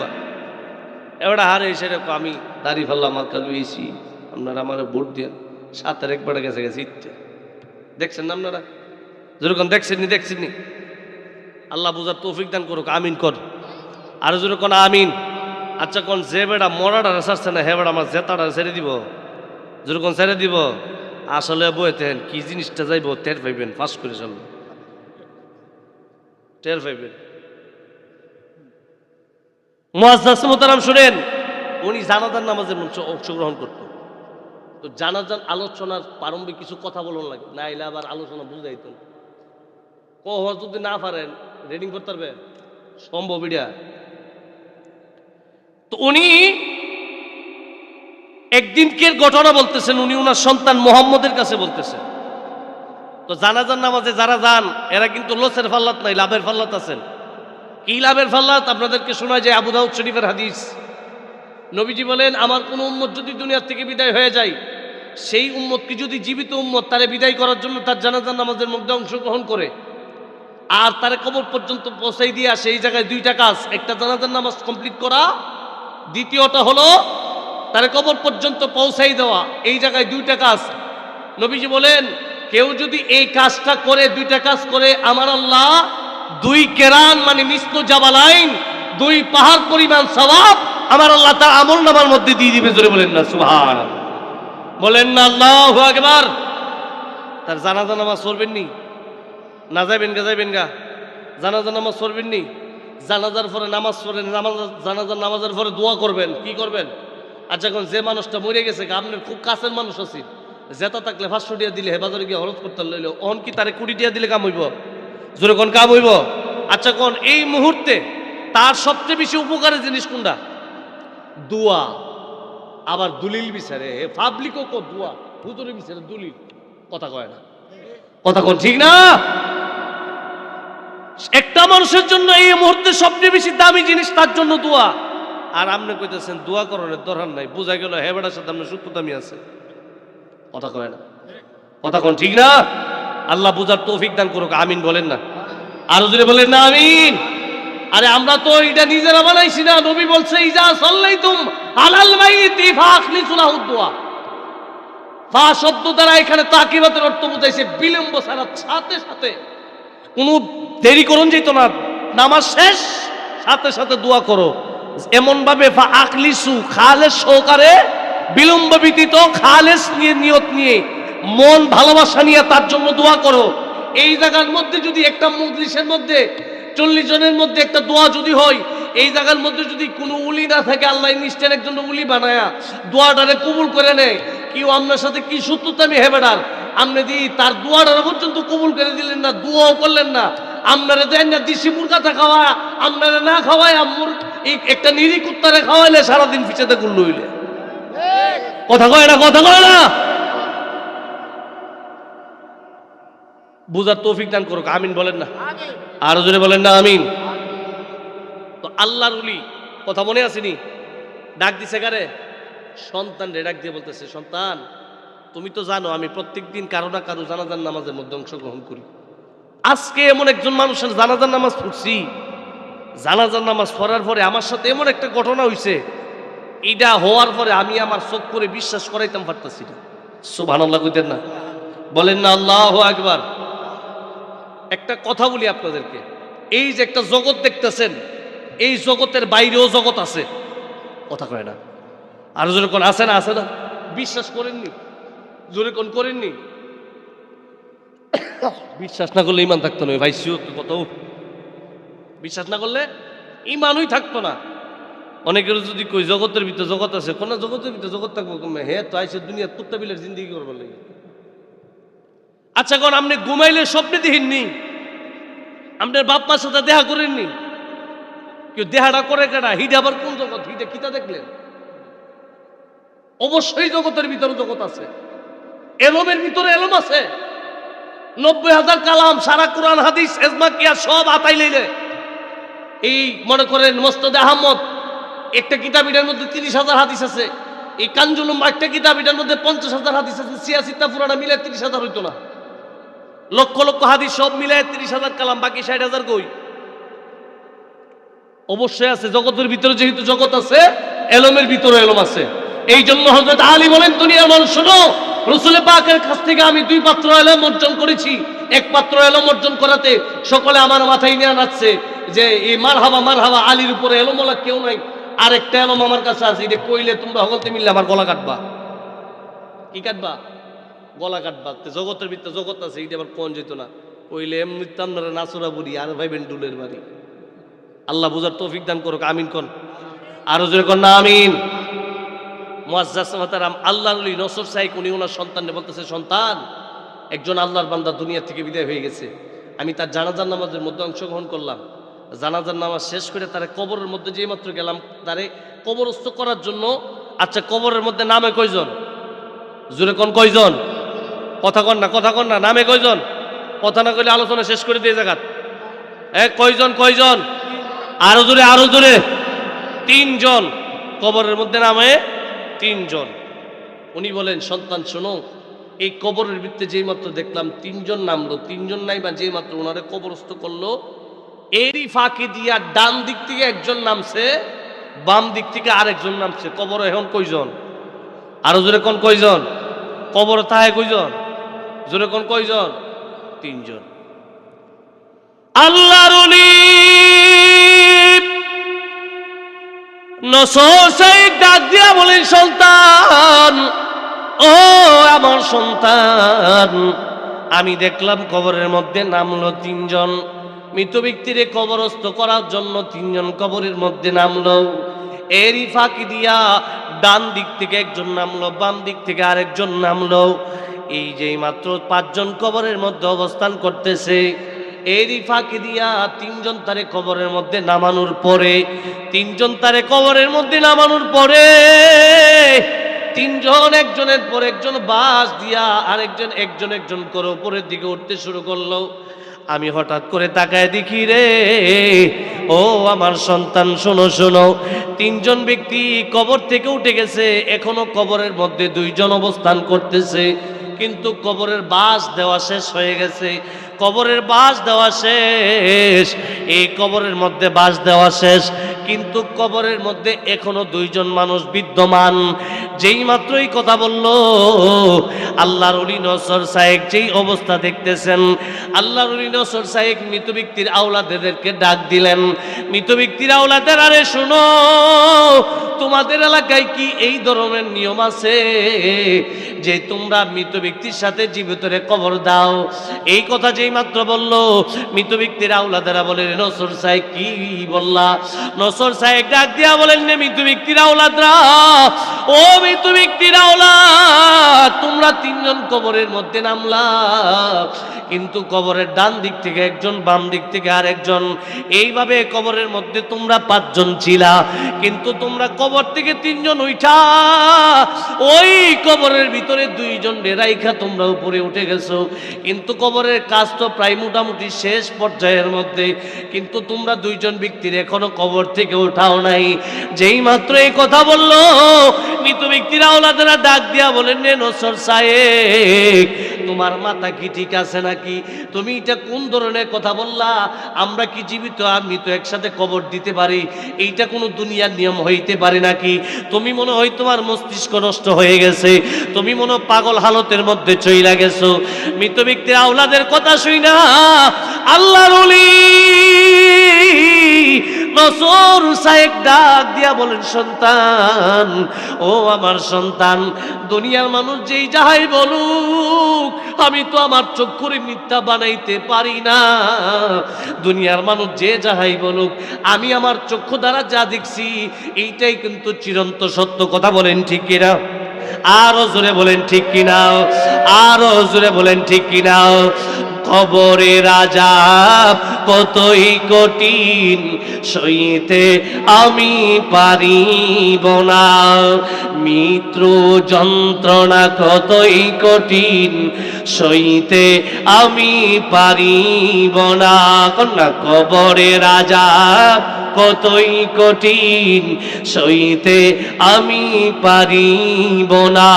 এবারে হারে এসে আমি দাড়ি ফেললাম, আমার কালু এসি, আপনারা আমার ভোট দিয়ে 7-এর একবারে গেছে ইচ্ছে দেখছেন না আপনারা? যেরকম দেখছেননি আল্লাহ বুঝার তৌফিক দান করুক, আমিন কর। আর যেরকম আমিন। আচ্ছা, কোন যে বেড়া মরাটা ছাড়ছে না, হে বেড়া আমার জেতাটা ছেড়ে দিব। যেরকম ছেড়ে দিব, আসলে বইতেন কি জিনিসটা যাইব টের পাইবেন, ফাঁস করে চলব, টের পাইবেন। মুআজ্জাজ মোহতারাম শুনেন, উনি জানাজার নামাজের অংশগ্রহণ করত। তো জানাজার আলোচনার প্রারম্ভিক কিছু কথা বলুন লাগে, না এলে আবার আলোচনা বুঝাইত। যদি না পারেন রেডিং করতে পারবে, সম্ভব এটা। তো উনি একদিনকের ঘটনা বলতেছেন, উনি ওনার সন্তান মোহাম্মদের কাছে বলতেছেন। তো জানাজার নামাজে যারা যান এরা কিন্তু লসের ফাল্লাত নাই, লাভের ফাল্লাত আছেন। কি লাভের ফাল্লাত? আপনাদেরকে শোনায় যে আবু দাউদ শরীফের হাদিস। নবীজি বলেন, আমার কোন উম্মত যদি দুনিয়ার থেকে বিদায় হয়ে যায়, সেই উম্মতকে যদি জীবিত উম্মত তারে বিদায় করার জন্য তার জানাজার নামাজের মধ্যে অংশগ্রহণ করে আর তারে কবর পর্যন্ত পৌঁছাই দিয়ে আসে, এই জায়গায় দুইটা কাজ। একটা জানাজার নামাজ কমপ্লিট করা, দ্বিতীয়টা হলো তারে কবর পর্যন্ত পৌঁছাই দেওয়া। এই জায়গায় দুইটা কাজ। নবীজি বলেন, কেউ যদি এই কাজটা করে, দুইটা কাজ করে, আমার আল্লাহ 2 কেরান মানে মিসলু জাবালাইন, 2 পাহাড় পরিমাণ সওয়াব আমার আল্লাহ তার আমল নামার মধ্যে দিয়ে দিবে। জোরে বলেন না সুবহানাল্লাহ, বলেন না আল্লাহু আকবার। তার জানাজা নামাজ পড়বেন নি? না যাইবেন গা জানাজা নামাজ পড়বেন নি? জানাজার পরে নামাজ পড়েন, জানাজার নামাজের পরে দোয়া করবেন। কি করবেন? আচ্ছা, এখন যে মানুষটা মরে গেছে, আপনার খুব কাছের মানুষ আছে, জেতা থাকলে 500 টাকা দিলে হেবাজারে গিয়ে হরত করতে লইল, অন কি তারে 20 টাকা দিলে কাম হইব? জোরে কোন কাম হইব? আচ্ছা, কোন এই মুহূর্তে তার সবচেয়ে বেশি উপকারের জিনিস কোনটা? দোয়া। আবার দলিল বিচারে, পাবলিকও কো দোয়া, হুজুরে বিচারে দলিল, কথা কয় না। কথা কোন ঠিক না? একটা মানুষের জন্য এই মুহূর্তে সবচেয়ে বেশি দামি জিনিস তার জন্য দোয়া। আর আপনি কইতেছেন দোয়া করার দরকার নাই, বোঝা গেল হে বেটার সাথে আপনার সত্য দামি আছে, কথা কয় না। কথা কোন ঠিক না? আল্লাহ বুঝার তৌফিক দান করুক, আমিন বলেন না? আরো যদি বলেন না আমিন। আরে আমরা তো এটা নিজেরা বানাইছি না, নবী বলছে ইজা সাল্লাইতুম আলাল মাইতি ফাখলিসু লাহু দুআ। ফা শব্দ দ্বারা এখানে তাকিবাতের অর্থ বুঝাইছে বিলম্ব ছাড়া, সাথে সাথে কোনো দেরি করুন যেত না, নামাজ শেষ সাথে সাথে দোয়া করো, এমন ভাবে আখলিসু খালেস সহকারে, বিলম্ব ব্যতীত খালেস নিয়ে নিয়ত নিয়ে মন ভালোবাসা নিয়ে তার জন্য দোয়া করো। এই জায়গার মধ্যে যদি একটা মজলিসের মধ্যে 40 জনের মধ্যে একটা দোয়া যদি হয়, এই জায়গার মধ্যে যদি কোনো উলি না থাকে, আল্লাহ নিশ্চয় একজন উলি বানায়া দোয়াটারে কবুল করে নেয়, কেউ আপনার সাথে কি সত্যতা আমি হেবেডার আপনি দি তার দোয়াটা পর্যন্ত কবুল করে দিলেন না, দোয়াও করলেন না, আপনারা দেন না দিশিপুর কথা খাওয়া, আপনারা না খাওয়ায় আম্মুর এই একটা নিরি কুত্তারে খাওয়াইলে সারাদিন পিছাতে গুল্লু হইলে কথা কয় না, কথা কয় না। বুঝার তৌফিক দান করুক, আমিন বলেন না, আরো জোরে বলেন না আমিন। তো আল্লাহর ওলি কথা মনে আসেনি, ডাক দিছে কারে? সন্তান রে ডাক দিয়ে বলতেছে, সন্তান তুমি তো জানো আমি প্রত্যেকদিন কারো না কারো জানাজার নামাজের মধ্যে অংশগ্রহণ করি। আজকে এমন একজন মানুষের জানাজার নামাজ পড়ছি, জানাজার নামাজ পড়ার পরে আমার সাথে এমন একটা ঘটনা হইছে, এটা হওয়ার পরে আমি আমার চোখ করে বিশ্বাস করাইতাম পারতাছি না। সুবহানাল্লাহ কইতেন না, বলেন না আল্লাহু আকবার। একটা কথা বলি আপনাদেরকে, এই যে একটা জগৎ দেখতেছেন, এই জগতের বাইরেও জগৎ আছে, কথা কয় না, আর জোরে কোন আছে না, আছে না? বিশ্বাস করেননি? জোরে কোন করেননি? বিশ্বাস না করলে ইমান থাকতো না ভাই, কত বিশ্বাস না করলে ইমানই থাকতো না। অনেকের যদি কই জগতের ভিতরে জগৎ আছে, কোন জগতের ভিতরে জগৎ থাকবো কমে, হে তো আইসে দুনিয়া তুত্তা বিলের জিন্দিগি করবার লাগে। আচ্ছা কোন আপনি ঘুমাইলে স্বপ্নে দেখিনি? আপনার বাপ মার সাথে দেখা করেননি? কেউ দেহাটা করে কেনা? হিটা আবার কোন জগৎ? হিটা কিতা দেখলেন? অবশ্যই জগতের ভিতরে জগৎ আছে, এলমের ভিতরে এলম আছে। 90,000 কালাম, সারা কোরআন হাদিস এজমা কিয়া সব আতাই লইলে এই মনে করেন মোস্তাদ আহমদ একটা কিতাব, এটার মধ্যে 30,000 হাদিস আছে। এই কানজুলুম একটা কিতাব, এটার মধ্যে 50,000 হাদিস আছে। সিয়াসিতা পুরানা মিলে 30,000 হইতো না, লক্ষ লক্ষ হাদিস সব মিলায় 30,000 কালাম, বাকি 60,000 কই? অবশ্যই আছে জগতের ভিতরে, যেহেতু জগৎ আছে এলমের ভিতরে এলম আছে। এই জন্য হযরত আলী বলেন, দুনিয়ার মানুষ শোনো, রাসূল পাকের কাছ থেকে আমি 2 পাত্র এলম অর্জন করেছি। এক পাত্র এলম অর্জন করাতে সকলে আমার মাথায় নিয়ে নাচছে যে এই মারহাবা মারহাবা, আলীর উপরে এলমওয়ালা কেউ নাই। আরেকটা এলম আমার কাছে আছে, এটা কইলে তোমরা হগলতে মিললে আমার গলা কাটবা। কি কাটবা? গলা কাটবা। জগতের ভিতরে জগৎ আছে, এটা আবার কোন যেত না, কইলে এমনিতে আপনারা নাচুরা বুড়ি আর ভাইবেন ডুলের বাড়ি। আল্লাহ বুঝার তৌফিক দান করুক, আমিন কোন, আরো জোরে কোন না আমিন। মুআজ্জাজ মাহতারাম, আল্লাহর ওলি নসর সাহেব উনি ওনার সন্তানকে বলতেছে, সন্তান একজন আল্লাহর বান্দা দুনিয়া থেকে বিদায় হয়ে গেছে, আমি তার জানাজার নামাজের মধ্যে অংশগ্রহণ করলাম। জানাজার নামাজ শেষ করে তারে কবরের মধ্যে যেই মাত্র গেলাম, তারে কবরস্থ করার জন্য। আচ্ছা কবরের মধ্যে নামে কয়জন? জোরে কোন কয়জন? কথা কন না, কথা কন না, নামে কয়জন? কথা না কইলে আলোচনা শেষ করে দিয়ে জায়গা। কয়জন কয়জন? আরো জোরে, আরো জোরে। 3 জন কবরের মধ্যে নামে, 3 জন। উনি বলেন, সন্তান শোনো, এই কবরের ভিতরে যেই মাত্র দেখলাম 3 জন নামলো, 3 জন নাই বা যেই মাত্র ওনারে কবরস্থ করলো, এরই ফাঁকি দিয়া ডান দিক থেকে একজন নামছে, বাম দিক থেকে আরেকজন নামছে। কবরে এখন কয়জন? আরো জোরে কোন কয়জন? কবরে তাহে কয়জন? জোরে কোন কয়জন? 3 জন। আল্লাহর ওলি নসর সাহেব ডাক দিয়া বলেন, সন্তান, ও আমার সন্তান, আমি দেখলাম কবরের মধ্যে নামলো 3 জন। মৃত ব্যক্তিরে কবরস্থ করার জন্য 3 জন কবরের মধ্যে নামলো। এরই ফাঁকি দিয়া ডান দিক থেকে একজন নামলো, বাম দিক থেকে আরেকজন নামলো। এই যে মাত্র 5 জন কবরের মধ্যে অবস্থান করতেছে, এরই ফাঁকি দিয়া 3 জন তারে কবরের মধ্যে নামানোর পরে, 3 জন তারে কবরের মধ্যে নামানোর পরে 3 জন একজনের পর একজন বাস দিয়া আরেকজন একজন একজন করে উপরের দিকে উঠতে শুরু করলো। আমি হঠাৎ করে তাকায় দেখি রে, ও আমার সন্তান শোনো শোনো, 3 জন ব্যক্তি কবর থেকে উঠে গেছে, এখনো কবরের মধ্যে 2 জন অবস্থান করতেছে, কিন্তু কবরের বাস দেওয়া শেষ হয়ে গেছে। কবরের বাস দেওয়া শেষ, এই কবরের মধ্যে বাস দেওয়া শেষ, কিন্তু কবরের মধ্যে এখনো দুইজন মানুষ বিদ্যমান। যেই মাত্রই কথা বলল, আল্লাহর ওলি নসর সাহেব যেই অবস্থা দেখতেছেন, আল্লাহর ওলি নসর সাহেব মৃত ব্যক্তির আওলাদেরকে ডাক দিলেন। মৃত ব্যক্তির আওলাদের, আরে শোনো, তোমাদের এলাকায় কি এই ধরনের নিয়ম আছে যে তোমরা মৃত ব্যক্তির সাথে জীবিতরে কবর দাও? এই কথা যেই মাত্র বলল, মৃত ব্যক্তির আওলাদেরা বলে, নসর সাহেব কি বললা? নসর সাহেব ডাক দিয়া বলেন, মৃত ব্যক্তির আওলাদরা, ও মৃত ব্যক্তির আওলাদ, তোমরা তিনজন কবরের মধ্যে নামলা, কিন্তু কবরের ডান দিক থেকে একজন, বাম দিক থেকে আর একজন, এইভাবে কবরের মধ্যে তোমরা পাঁচজন ছিলা, কিন্তু তোমরা কবর থেকে তিনজন উঠা ওই কবরের ভিতরে দুইজন রাইখা তোমরা উপরে উঠে গেছো, কিন্তু কবরের কাজ তো প্রায় মোটামুটি শেষ পর্যায়ের মধ্যে, কিন্তু তোমরা দুইজন ব্যক্তির এখনো কবর থেকে উঠাও নাই। যেই মাত্র এই কথা বললো, মৃত ব্যক্তির আওলাদেরা ডাক দিয়া বলেন, নসর সাহেব, তোমার মাথা কি ঠিক আছে নাকি? তুমি এটা কোন ধরনের কথা বললা? আমরা কি জীবিত আর মৃত একসাথে কবর দিতে পারি? এইটা কোনো দুনিয়ার নিয়ম হইতে পারে নাকি? তুমি মনে হয় তোমার মস্তিষ্ক নষ্ট হয়ে গেছে, তুমি মনে পাগল হালতের মধ্যে চইলা গেছো। মৃত ব্যক্তির আওলাদের কথা শুই না আল্লাহর ওলি নসর সাহেব ডাক দিয়া বলেন, সন্তান, ও আমার সন্তান, দুনিয়ার মানুষ যেই যাহাই বলুক, আমি তো আমার চক্ষুরে মিথ্যা বানাইতে পারি না। দুনিয়ার মানুষ যে যাহাই বলুক, আমি আমার চক্ষু দ্বারা যা দেখছি এইটাই কিন্তু চিরন্ত সত্য। কথা বলেন ঠিক কিনা? আরো জোরে বলেন ঠিক কিনা? আরো জোরে বলেন ঠিক কিনা? কবরের আযাব কতই কঠিন, সইতে আমি পারিব না। মৃত্যু যন্ত্রণা কতই কঠিন, সইতে আমি পারিব না। কন্যা, কবরের আযাব কতই কঠিন, সইতে আমি পারিব না।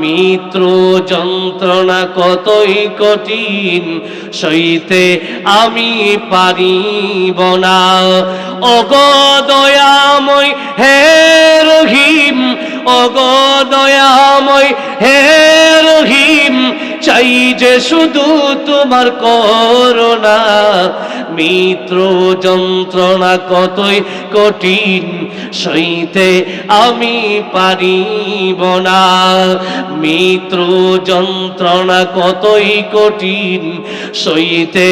মৃত্যু যন্ত্রণা কতই কঠিন, সইতে আমি পারিব না। ওগো দয়াময় হে রহিম, ওগো দয়াময় হে রহিম, চাই যে শুধু তোমার করুণা। মৃত্যু যন্ত্রণা কতই কঠিন, সইতে আমি পারিব না। মৃত্যু যন্ত্রণা কতই কঠিন, সইতে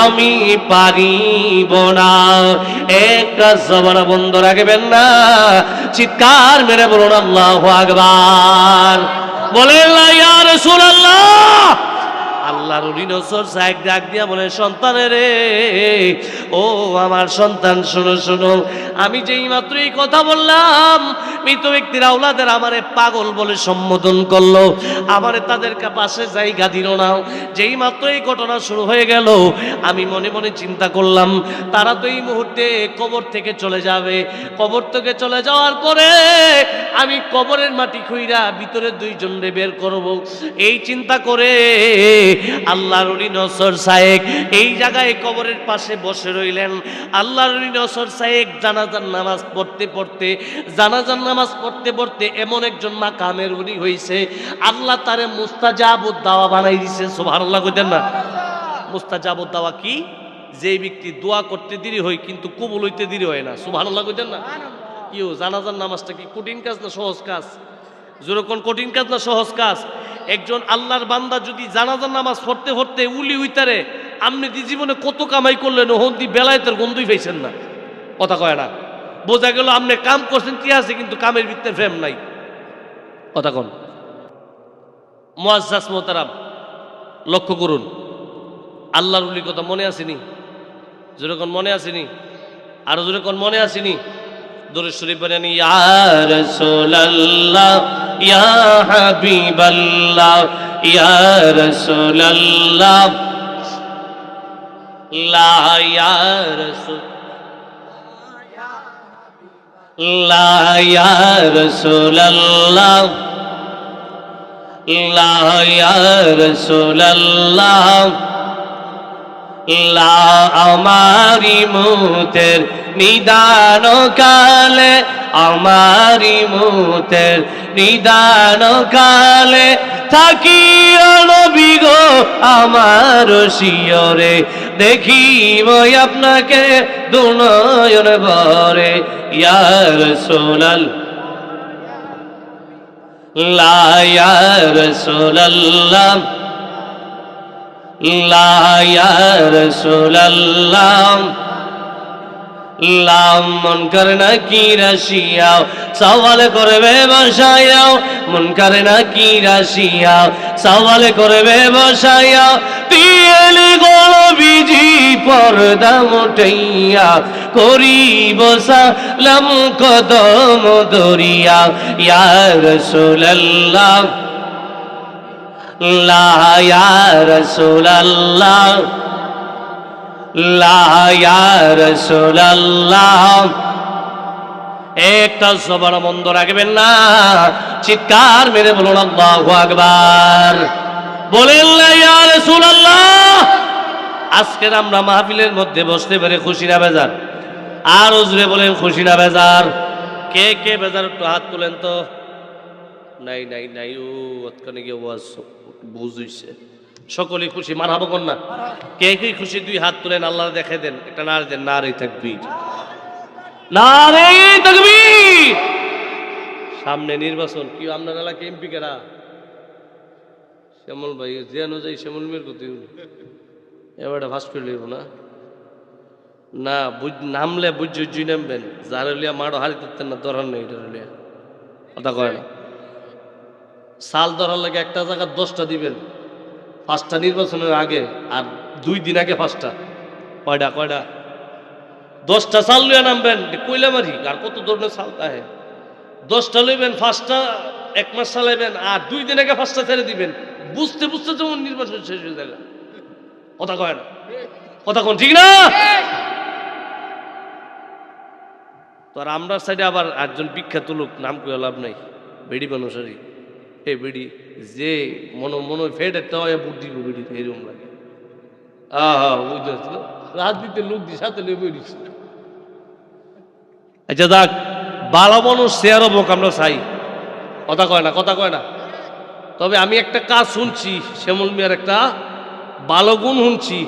আমি পারিব না। একটা জবানা বন্ধ রাখবেন না, চিৎকার মেরে বলুন আল্লাহু আকবার। বলেন ইয়া রাসূলুল্লাহ। আল্লাহর ওলি নসর সাহেব ডাক দিয়া বলে, সন্তানের রে, ও আমার সন্তান, শোনো শোনো, আমি যেই মাত্র এই কথা বললাম, মৃত ব্যক্তির আওলাদের আমারে পাগল বলে সম্বোধন করলো, আমারে তাদের পাশে জায়গা দিল না। যেই মাত্র এই ঘটনা শুরু হয়ে গেল, আমি মনে মনে চিন্তা করলাম, তারা তো এই মুহূর্তে কবর থেকে চলে যাবে। কবর থেকে চলে যাওয়ার পরে আমি কবরের মাটি খুইরা ভিতরে দুইজনরে বের করব। এই চিন্তা করে আল্লাহর ওলি নসর সাহেব এই জায়গায় কবরের পাশে বসে রইলেন। আল্লাহর ওলি নসর সাহেব জানাজার নামাজ পড়তে পড়তে, জানাজার নামাজ পড়তে পড়তে এমন একজন মাকামের ওলি হইছে, আল্লাহ তারে মুস্তাজাবুদ দাওয়া বানাই দিছে। সুবহানাল্লাহ কইতেন না? মুস্তাজাবুদ দাওয়া কি? যে ব্যক্তি দোয়া করতে দেরি হয় কিন্তু কবুল হইতে দেরি হয় না। সুবহানাল্লাহ কইতেন না? ইউ, জানাজার নামাজটা কি কঠিন কাজ না সহজ কাজ? যেরকম কঠিন কাজ না সহজ কাজ? একজন আল্লাহর বান্দা যদি জানাজার নামাজ পড়তে পড়তে উলি হইতারে, আপনি জীবনে কত কামাই করলেন, ওহন দি বেলায়েতের গন্ধই পাইছেন না। কথা কয় না? বোঝা গেল আপনি কাম করছেন কি আছে, কিন্তু কামের ভিতরে ফ্রেম নাই। কথা কন। মুআজ্জাজ মোহতারাম, লক্ষ্য করুন, আল্লাহর ওলির কথা মনে আসেনি? যেরকম মনে আসেনি? আরো যেরকম মনে আসেনি? দরুদ শরীফ পড়েন, ইয়া রাসূলুল্লাহ, ইয়া হাবিবাল্লাহ, ইয়া রাসূলুল্লাহ, লা ইয়া রাসূল, লা ইয়া রাসূলুল্লাহ, লা ইয়া রাসূলুল্লাহ, লা আমারি মুতের নিদান কালে, আমারি মুতের নিদান কালে থাকি নবী গো আমার শিয়রে, দেখিব আপনাকে দুনয়ন ভরে। ইয়া রাসূলুল্লাহ লা ইয়া রাসূলুল্লাহ লা ইয়া রাসূলুল্লাহ লাম মুনকার নাকির আসিয়াও সওয়াল করবে বসায়াও, মুনকার নাকির আসিয়াও সওয়াল করবে বসায়াও, পিয়েলি গলবিজি পর্দা উঠাইয়া করিব সালাম কদম দরিয়া। ইয়া রাসূলুল্লাহ লা ইয়া রাসূলুল্লাহ লা ইয়া রাসূলুল্লাহ। একটা জবান বন্ধ রাখবেন না, চিৎকার মেরে বলুন আল্লাহু আকবার। বলেন লা ইয়া রাসূলুল্লাহ। আজকের আমরা মাহফিলের মধ্যে বসতে পেরে খুশি না বেজার? আর জোরে বলেন খুশি না বেজার? কে কে বেজার একটু হাত তুলেন তো। নাই নাই নাই, ও ওখানে গিয়ে ওয়াজ বুঝইছে। সকলেই খুশি, মারহাবা কোন না? কে কে খুশি দুই হাত তুলেন, আল্লাহ দেখাই দেন একটা নারে দেন, নারে তাকবীর, নারে তাকবীর। সামনে নির্বাচন, কি আপনার এলাকা এমপি কেরা? শ্যামল ভাই যে অনুযায়ী শ্যামল মেয়ের কথা এবারে ফাঁস করে লইব না, না নামলে বুঝি নামবেন, যার লিয়া মাড়ো হারি করতেন না, দরকার নেই এটা লিয়া, কথা কয় না। সাল ধরার লাগে একটা জায়গা 10টা দিবেন, 5টা নির্বাচনের আগে, আর 2 দিন আগে 5টা। কয়টা কয়টা? 10টা সাল লইয়া নামবেন, কইলা মারি। আর কত ধরনের সাল তাহে? 10টা লইবেন, 5টা 1 মাস চালাইবেন, আর 2 দিন আগে 5টা ছেড়ে দিবেন। বুঝতে বুঝতে যেমন নির্বাচন শেষ হয়ে যাবে, কথা কয় না? কথা কোন ঠিক না? তো আর আমরা সাইডে আবার একজন বিখ্যাত লোক, নাম কই লাভ নাই, বেড়ি মানুষারি। এ বেড়ি যে মনে ফেডেরটা হয় বুদ্ধি বেড়ি এরকম লাগে। বুঝতে রাজনীতির লোক দিয়ে সাথে লেবে দিচ্ছে। আচ্ছা যাক, ভালো মানুষ শেয়ার হোক আমরা চাই, কথা কয় না? কথা কয় না? তবে আমি একটা কাজ শুনছি, শ্যামল মিয়ার একটা ভালো গুণ শুনছি।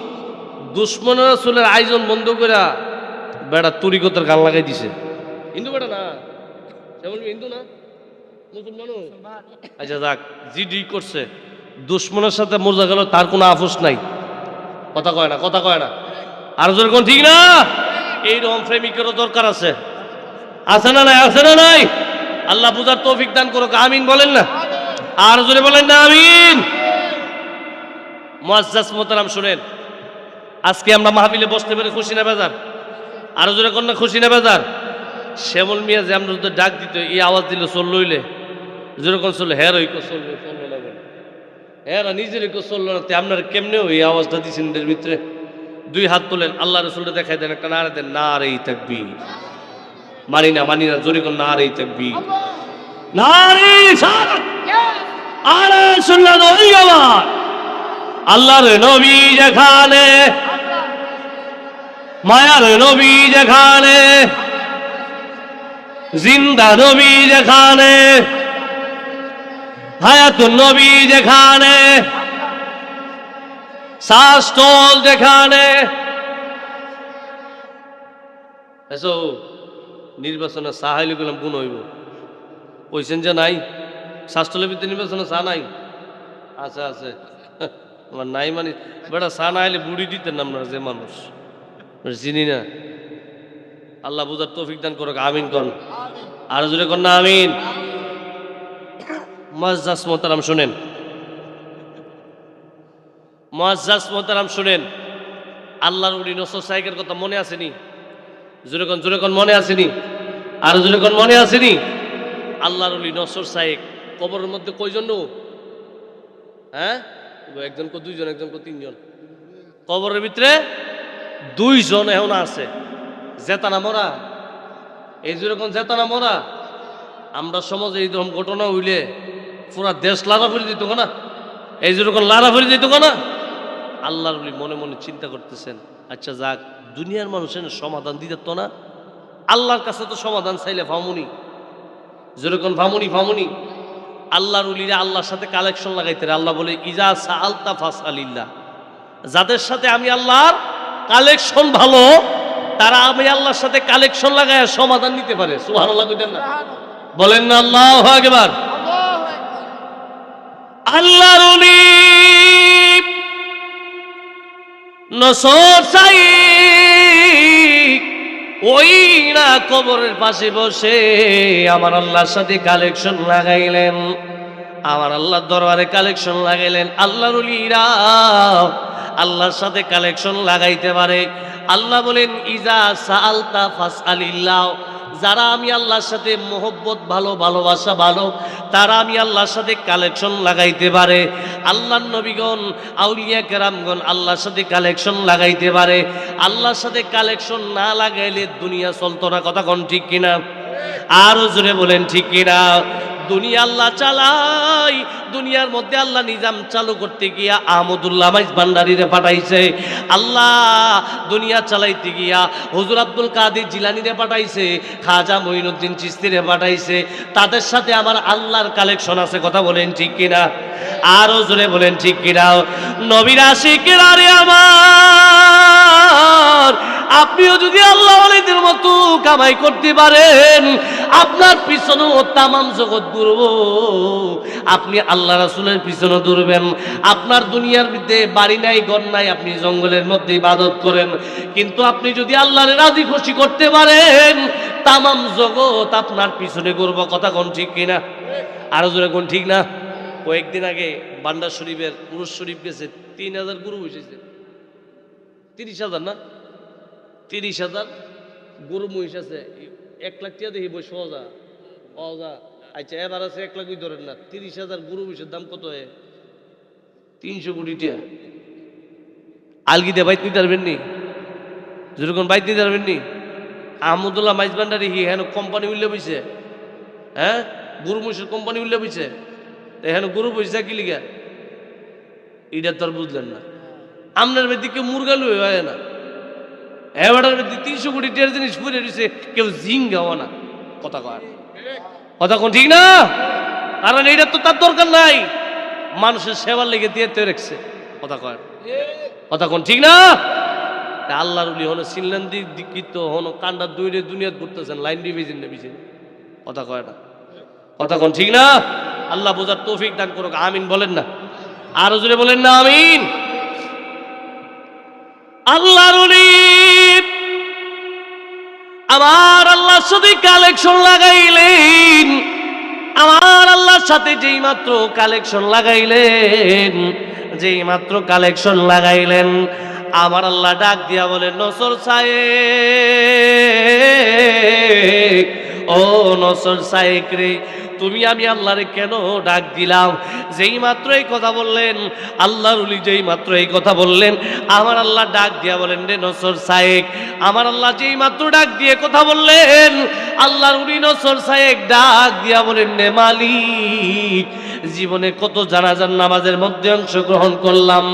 দুশ্মনের রাসূলের আয়োজন বন্ধ করে বেড়া তরিকতের গান লাগাই দিছে। হিন্দু বেটা না, শ্যামল মিয়া হিন্দু না, মুসলমানও। আচ্ছা যাক, জিডি করছে, দুশ্মনের সাথে মজা গেল, তার কোনো আফসোস নাই, কথা কয় না? কথা কয় না? আর যেরকম ঠিক না, এইরকম প্রেমিকেরও দরকার আছে, আছে না নাই? আছে না নাই? আল্লাহ বুঝার তৌফিক দান করুক, আমিন বলেন না? আর জোরে বলেন না আমিন? মুআজ্জাজ মোহতারাম শুনেন, আজকে আমরা মাহফিলে বসতে পেরে খুশি না বেজার? আর জোরে কোন না খুশি না বেজার? শ্যামল মিয়া যে আমরা যদি ডাক দিত, এই আওয়াজ দিল চলল হইলে, যেরকম চললো হ্যাঁ রইকো চললো, চললো না বলে হ্যাঁ নিজের কেউ চললো না। আপনার কেমনে ওই আওয়াজটা দিচ্ছেন এর ভিতরে? 2 হাত তোলেন, আল্লাহ রসুলটা দেখাই দেন, একটা নারে দেন, নারে তাকবীর। মানি না মানি না, জোরে কোন নারে তাকবীর, নারে সালাত, আরে সুন্নাত ওই আওয়াজ। আল্লাহর নবী যেখানে, মায়ার নবী যেখানে, জিন্দা নবী যেখানে, হায়াতুন নবী যেখানে, শাস্ত্রল যেখানে। এসো নির্বাচনে সাহাইলে গেলাম গুণ হইব, কইছেন যে নাই? শাস্ত্রলের ভিতরে নির্বাচনে চা নাই? আছে আছে, আমার নাই মানে বেটা চা না আইলে বুড়ি দিতেন আপনারা, যে মানুষ চিনি না। আল্লাহ বুঝার তৌফিক দান করুক, আমিন কর। আর জোরে কর না আমিন। মুআজ্জাজ মোহতারাম শুনেন, মুআজ্জাজ মোহতারাম শুনেন, আল্লাহর ওলি নসর সাহেবের কথা মনে আসেনি? জোরে কোন মনে আসেনি? আর জোরে কোন মনে আসেনি? আল্লাহর ওলি নসর সাহেব কবরের মধ্যে কয়জন? হ্যাঁ, একজন কো 2 জন, একজন কো 3 জন। কবরের ভিতরে 2 জন এখন আছে, জেতানা মরা। এই যেরকম জেতানা মরা, আমরা সমাজে এইরকম ঘটনা হইলে পুরা দেশ লাড়া ফেলে দিত না? এই যেরকম লাড়া ফেলে দিত না? আল্লাহর ওলি মনে মনে চিন্তা করতেছেন, আচ্ছা যাক, দুনিয়ার মানুষের সমাধান দিতে তো না, আল্লাহর কাছে তো সমাধান চাইলে ফামুনি, যেরকম ফামুনি ফামুনি। আল্লাহর ওলিরা আল্লাহর সাথে কালেকশন লাগাইতে, আল্লাহ বলে ইজা সাআলতা ফাসআলিল্লাহ, যাদের সাথে আমি আল্লাহর কালেকশন ভালো, তারা আমি আল্লাহর সাথে কালেকশন লাগায় সমাধান নিতে পারে। সুবহানাল্লাহ কইতেন না? বলেন না আল্লাহু আকবার। আল্লাহর ওলি নসর চাই ওই না কবরের পাশে বসে আমার আল্লাহর সাথে কালেকশন লাগাইলেন, আমার আল্লাহর দরবারে কালেকশন লাগাইলেন। আল্লাহর ওলিরা আল্লাহর সাথে কালেকশন লাগাইতে পারে। আল্লাহ বলেন ইজা সাআলতা ফাসআলিল্লাহ, যারা আমি আল্লাহর সাথে মোহব্বত ভালো, ভালোবাসা ভালো, তারা আমি আল্লাহর সাথে কালেকশন লাগাইতে পারে। আল্লাহর নবীগণ, আউলিয়া কেরামগণ আল্লাহর সাথে কালেকশন লাগাইতে পারে। আল্লাহর সাথে কালেকশন না লাগাইলে দুনিয়া চলতো না। কথা কোন ঠিক কিনা? আরো জোরে বলেন ঠিক কিনা? দুনিয়া আল্লাহ চালাই, দুনিয়ার মধ্যে আল্লাহ নিজাম চালু করতে গিয়া আহমদুল্লাহ মাইজ ভান্ডারীরে পাঠাইছে। আল্লাহ দুনিয়া চালাইতে গিয়া হুজুর আব্দুল কাদের জিলানীরে পাঠাইছে, খাজা মঈনুদ্দিন চিশতিরে পাঠাইছে। তাদের সাথে আমার আল্লাহর কালেকশন আছে। কথা বলেন ঠিক কিনা? আরো জোরে বলেন ঠিক কিনা? নবীর আশিকেরা রে আমার, আপনিও যদি আল্লাহ ওয়ালিদের মতো কামাই করতে পারেন, আপনার পিছনেও তামাম জগৎ ঘুরব, আপনি আল্লাহ রাসূলের পিছনে দৌড়বেন। আপনার দুনিয়ার মধ্যে বাড়ি নাই, ঘর নাই, আপনি জঙ্গলের মধ্যে ইবাদত করেন, কিন্তু আপনি যদি আল্লাহর রাজি খুশি করতে পারেন, তামাম জগৎ আপনার পিছনে ঘুরব। কথা কোন ঠিক কিনা? আরো জোরে কোন ঠিক না? কয়েকদিন আগে বান্ডার শরীফের উরুস শরীফ গেছে, 3000 গরু বসেছে। 30,000 না, 30,000 গরু মহিষ আছে। 1 লাখ টাকা দেখি বই সহজা অজা। আচ্ছা এবার আছে 1 লাখ ধরেন না, 30,000 গরু মহিষের দাম কত হয়? 300 কোটি টাকা। আলগি দিয়ে বাইত নিতে পারবেন নি? যেরকম বাইত নিতে পারবেন নি? আহমদুল্লাহ মাইজ ভান্ডারী হেন কোম্পানি উল্লে বইছে, হ্যাঁ গরু মহিষের কোম্পানি উল্লে বইছে। এখানে গরু বইছে কি লিগা? এটা তো আর বুঝলেন না। আপনার দিকে মুরগালু হয় না, এবার 300 কোটি টাকার জিনিস পরে রয়েছে, কেউ জিঙ্গাও না। কথা কয়, কথা কোন ঠিক না? কারণ এইটা তো তার দরকার নাই, মানুষের সেবার লেগে দিয়ে রেখেছে। কথা কয়, কথা কোন ঠিক না? আল্লাহর ওলি হনো সিনলেন দীক্ষিত হনো কান্ডার দৈরে দুনিয়াত ঘুরতেছেন, লাইন ডিভিশন নেবিছেন। কথা কয় না? কথা কোন ঠিক না? আল্লাহ বোঝার তৌফিক দান করুক। আমিন বলেন না? আরো জোরে বলেন না আমিন? আল্লাহর ওলি আমার আল্লাহর সাথে কালেকশন লাগাইলেন, আমার আল্লাহর সাথে যেই মাত্র কালেকশন লাগাইলেন, যেই মাত্র কালেকশন লাগাইলেন, আমার আল্লাহ ডাক দিয়া বলেন নসর সায়েক, ও নসর সায়েক রে, তুমি আমি আল্লাহরে কেন ডাক দিলাম? যেই মাত্র এই কথা বললেন, আল্লাহর ওলি যেই মাত্র এই কথা বললেন, আমার আল্লাহ ডাক দিয়া বলেন রে নসর সায়েক। আমার আল্লাহ যেই মাত্র ডাক দিয়ে কথা বললেন, আল্লাহর ওলি নসর সায়েক ডাক দিয়া বলেন রে মালিক, জীবনে কত জানাজার নামাজের মধ্যে অংশগ্রহণ করলাম,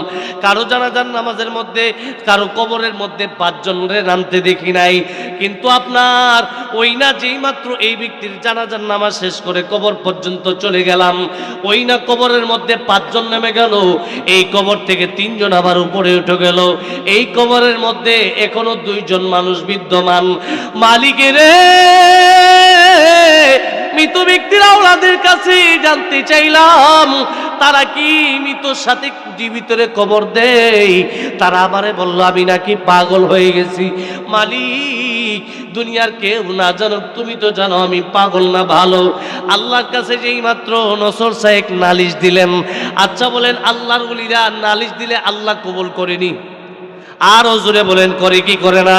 কারো জানাজার নামাজের মধ্যে, কারো কবরের মধ্যে 5 জনের নামতে দেখি নাই, কিন্তু আপনার ওই না যেই মাত্র এই ব্যক্তির জানাজার নামাজ শেষ করে কবর পর্যন্ত চলে গেলাম, ওই না কবরের মধ্যে 5 জন নেমে গেল, এই কবর থেকে 3 জন আবার উপরে উঠে গেল, এই কবরের মধ্যে এখনো 2 জন মানুষ বিদ্যমান। মালিকের মৃত ব্যক্তির আওলাদের কাছে জানতে চাইলাম, তারা কি মৃতর সাথে জীবিতরে কবর দেয়? তারা আমারে বলল আমি নাকি পাগল হয়ে গেছি। মালিক, দুনিয়ার কেউ না জানুক, তুমি তো জানো আমি পাগল না ভালো। আল্লাহর কাছে যেই মাত্র নসর সাহেব নালিশ দিলেন, আচ্ছা বলেন আল্লাহর ওলিরা নালিশ দিলে আল্লাহ কবুল করেনি? আরো জোরে বলেন করে কি করে না?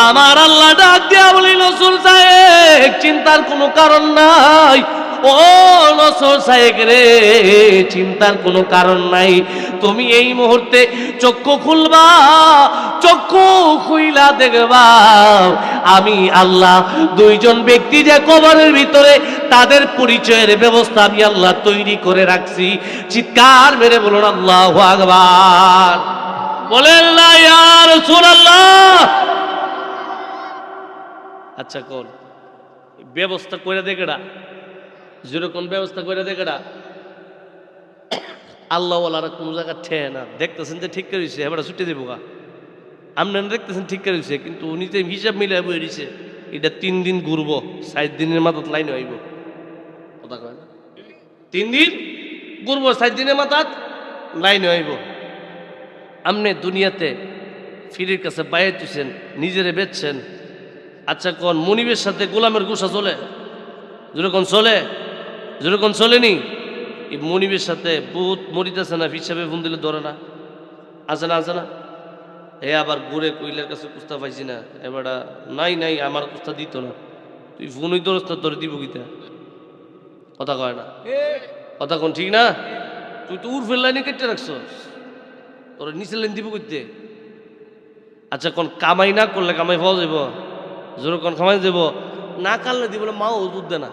আমার আল্লাহ ডাক দিয়া বলি নসর সাহেব চিন্তার কোনো কারণ নাই, ও নসর সাহেব রে চিন্তার কোনো কারণ নাই। তুমি এই মুহূর্তে চক্ষু খুলবা, চক্ষু খুইলা দেখবা আমি আল্লাহ 2 জন ব্যক্তি যে কবরের ভিতরে, তাদের পরিচয়ের ব্যবস্থা আমি আল্লাহ তৈরি করে রাখছি। চিৎকার মেরে বলুন আল্লাহু আকবার। বলেন না ইয়া রাসূলুল্লাহ। আচ্ছা কোন ব্যবস্থা করে দেখেরা, যেরকম ব্যবস্থা করে দেখেরা আল্লাহ ওয়ালারা কোন জায়গা ঠেয়ে না, দেখতেছেন যে ঠিক করেছে এবার ছুটে দেবো গা, আপনারা দেখতেছেন ঠিক করেছে, কিন্তু উনি যে হিসাব মিলে বই দিছে এটা 3 দিন ঘুরবো, 7 দিনের মাথাত লাইন হইব, কথা কয় না, 3 দিন ঘুরবো, 7 দিনের মাথাত লাইন হইব। আপনি দুনিয়াতে ফিরির কাছে বাইরে তুছেন, নিজেরে বেচছেন। আচ্ছা কোন মনিবের সাথে গোলামের গোসা চলে? যেরকম চলে, যেরকম চলেনি, এই মনিবের সাথে বহুত মরিতেছে না, হিসাবে ফোন দিলে ধরে না, আছে না, আছে না। এ আবার ঘুরে কইলের কাছে কুস্তা পাইছি না, এবারটা নাই নাই আমার কুস্তা দিত না, তুই ফোনই দরস্তা ধরে দিব গীতা, কথা কয় না, কথা কোন ঠিক না? তুই তো উর্ফের লাইনে কেটে রাখছস, তোর নিচের লাইন দিব করতে। আচ্ছা কোন কামাই না করলে কামাই পাওয়া যাব, জোর কোন কামাই যাব, না কাটলে দিব মাও দুধ দে না,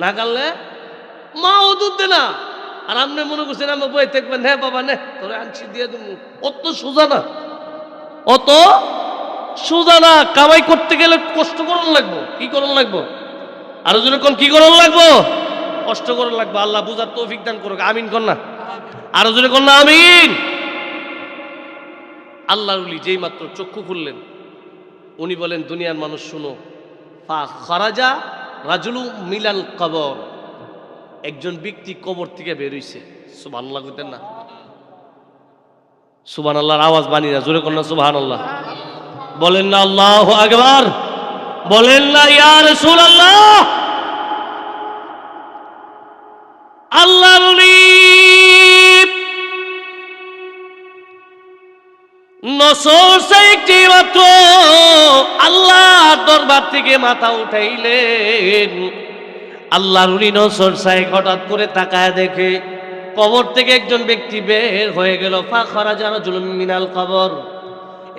না কাটলে মাও দুধ দে না। আর আপনি মনে করছেন আমার বই থাকবেন, হ্যাঁ বাবা নে তোরে আনছি দিয়ে দেবো, অত সোজা না, অত সোজা না। কামাই করতে গেলে কষ্ট করন লাগবো, কি করন লাগবো, আরো জোরে কোন কি করন লাগবো, কষ্ট করন লাগবো। আল্লাহ বুঝার তৌফিক দান করুক, আমিন কর না, আরো জোরে কর না আমিন। আল্লাহর ওলি যেই মাত্র চক্ষু খুললেন, উনি বলেন দুনিয়ার মানুষ শুনো, ফা খারাজা রাজুলু মিলাল কবর, একজন ব্যক্তি কবর থেকে বের হইছে। সুবহানাল্লাহ কইতেন না, সুবহানাল্লাহর আওয়াজ বানি না, জোরে কর না সুবহানাল্লাহ, বলেন না আল্লাহু আকবার, বলেন না ইয়া রাসূলুল্লাহ। আল্লাহর ওলি নসর সাইটি মাত্র আল্লাহ দরবার থেকে মাথা উঠাইলেন, আল্লাহর ওলি নসর সাহেব হঠাৎ করে তাকায় দেখে কবর থেকে একজন ব্যক্তি বের হয়ে গেল। ফা খারাজা রাজুলুম মিনাল কবর,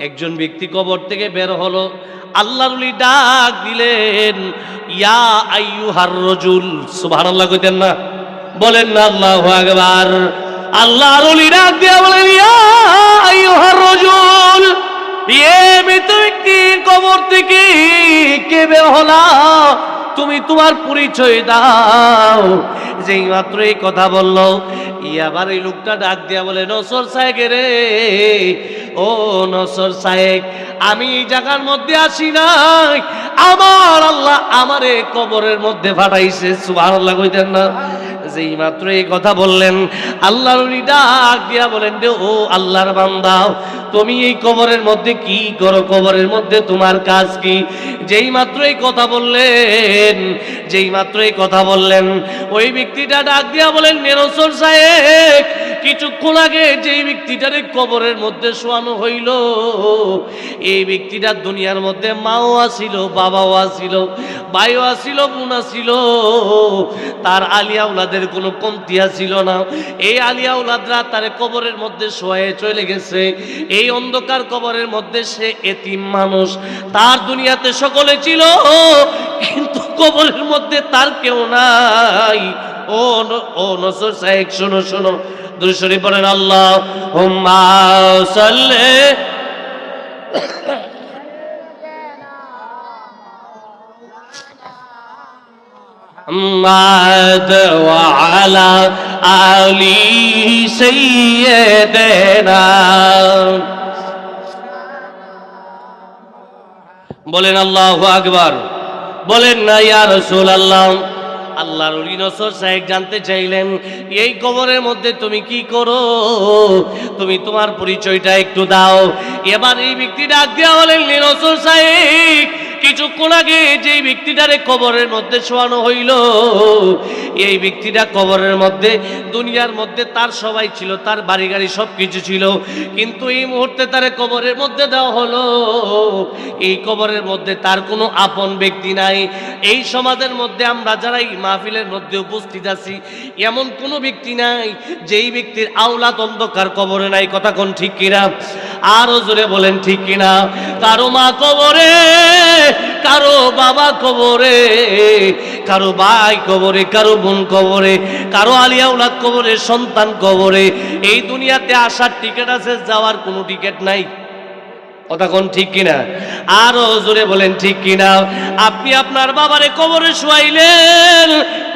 একজন ব্যক্তি কবর থেকে বের হলো। আল্লাহর ওলি ডাক দিলেন, ইয়া আইয়ুহার রাজুল, সুবহানাল্লাহ কইতেন না, বলেন না আল্লাহু আকবার। আল্লাহর ওলি ডাক দিয়া বলেন, ইয়া আইয়ুহার রাজুল, এ মৃত ব্যক্তি কবর থেকে কে বের হলা, তুমি তোমার পরিচয় দাও। যেই মাত্র এই কথা বললো, আবার এই লোকটা ডাক দিয়া বলে, নসর সাহেব রে, ও নসর সাহেব, আমি এই জায়গার মধ্যে আসি নাই, আমার আল্লাহ আমারে কবরের মধ্যে পাঠাইছে। সুবহানাল্লাহ কইতেন না। যেই মাত্র এই কথা বললেন, আল্লাহর ওলি ডাক দিয়া বলেন, ও আল্লাহর বান্দা, তুমি এই কবরের মধ্যে কি করো, কবরের মধ্যে তোমার কাজ কি? যেই মাত্র এই কথা বললেন, যেই মাত্র এই কথা বললেন, ওই ব্যক্তিটা ডাক দিয়া বলেন, নসর সাহেব, কিছুক্ষণ আগে যেই ব্যক্তিটারে কবরের মধ্যে শোয়ানো হইল, এই ব্যক্তিটা দুনিয়ার মধ্যে মাও আসিল, বাবাও আসিল, ভাইও আসিল, বোন আসিল, তার আলিয়া উলাদের কোনো কমতি ছিল না। এই আলিয়া উলাদরা তার কবরের মধ্যে শোয়ে চলে গেছে। এই অন্ধকার কবরের মধ্যে সে এতিম মানুষ, তার দুনিয়াতে সকলে ছিল, কিন্তু কবরের মধ্যে তার কেউ নাই। ও নসর সাহেব, শোনো শোনো, দুরূদ শরীফ পড়েন, আল্লাহুম্মা সাল্লি محمد وعلى آل سيدنا, বলেন আল্লাহু আকবার, বলেন না ইয়া রাসূলুল্লাহ। আল্লাহর ওলি নসর সাহেব জানতে চাইলেন, এই কবরের মধ্যে তুমি কি করো, তুমি তোমার পরিচয়টা একটু দাও। এবার এই ব্যক্তি ডাক দিয়া বলেন, নসর সাহেব, কিছুক্ষণ আগে যে ব্যক্তিটারে কবরের মধ্যে শোয়ানো হইল, এই ব্যক্তিটা কবরের মধ্যে, দুনিয়ার মধ্যে তার সবাই ছিল, তার বাড়ি গাড়ি সব কিছু ছিল, কিন্তু এই মুহূর্তে তারে কবরের মধ্যে দেওয়া হলো। এই কবরের মধ্যে তার কোনো আপন ব্যক্তি নাই। এই সমাজের মধ্যে আমরা যারা এই মাহফিলের মধ্যে উপস্থিত আছি, এমন কোনো ব্যক্তি নাই যেই ব্যক্তির আওলাদ অন্ধকার কবরে নাই, কথা কোন ঠিক কিনা? আরো জোরে বলেন ঠিক কিনা? কারো মা কবরে, কারো বাবা কবরে, কারো ভাই কবরে, কারো বোন কবরে, কারো আলিয়া উলাদ কবরে, সন্তান কবরে। এই দুনিয়াতে আসার টিকিট আছে, যাওয়ার কোনো টিকিট নাই। কথা কোন ঠিক কিনা? আরো জোরে বলেন ঠিক কিনা? আপনি আপনার বাবারে কবরে শোয়াইলেন,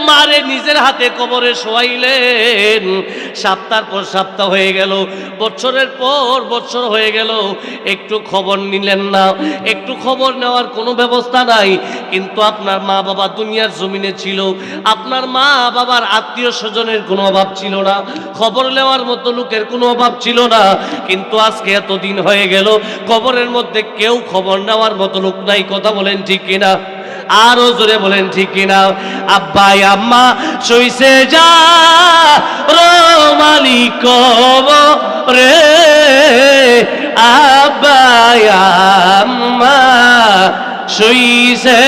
মারে নিজের হাতে কবরে শোয়াইলেন, সপ্তাহ পর সপ্তাহ হয়ে গেল, বছরের পর বছর হয়ে গেল, একটু খবর নিলেন না, একটু খবর নেওয়ার কোনো ব্যবস্থা নাই। কিন্তু আপনার মা বাবা দুনিয়ার জমিনে ছিল, আপনার মা বাবার আত্মীয় স্বজনের কোনো অভাব ছিল না, খবর নেওয়ার মতো লোকের কোনো অভাব ছিল না। কিন্তু আজকে এতদিন হয়ে গেল, কবরের মধ্যে কেউ খবর নেওয়ার মতো লোক নাই। কথা বলেন ঠিক কিনা? আরো জোরে বলেন ঠিক কিনা? আব্বাই আম্মা শুইছে যা রোমালি কবরে, আব্বাই আম্মা শুইছে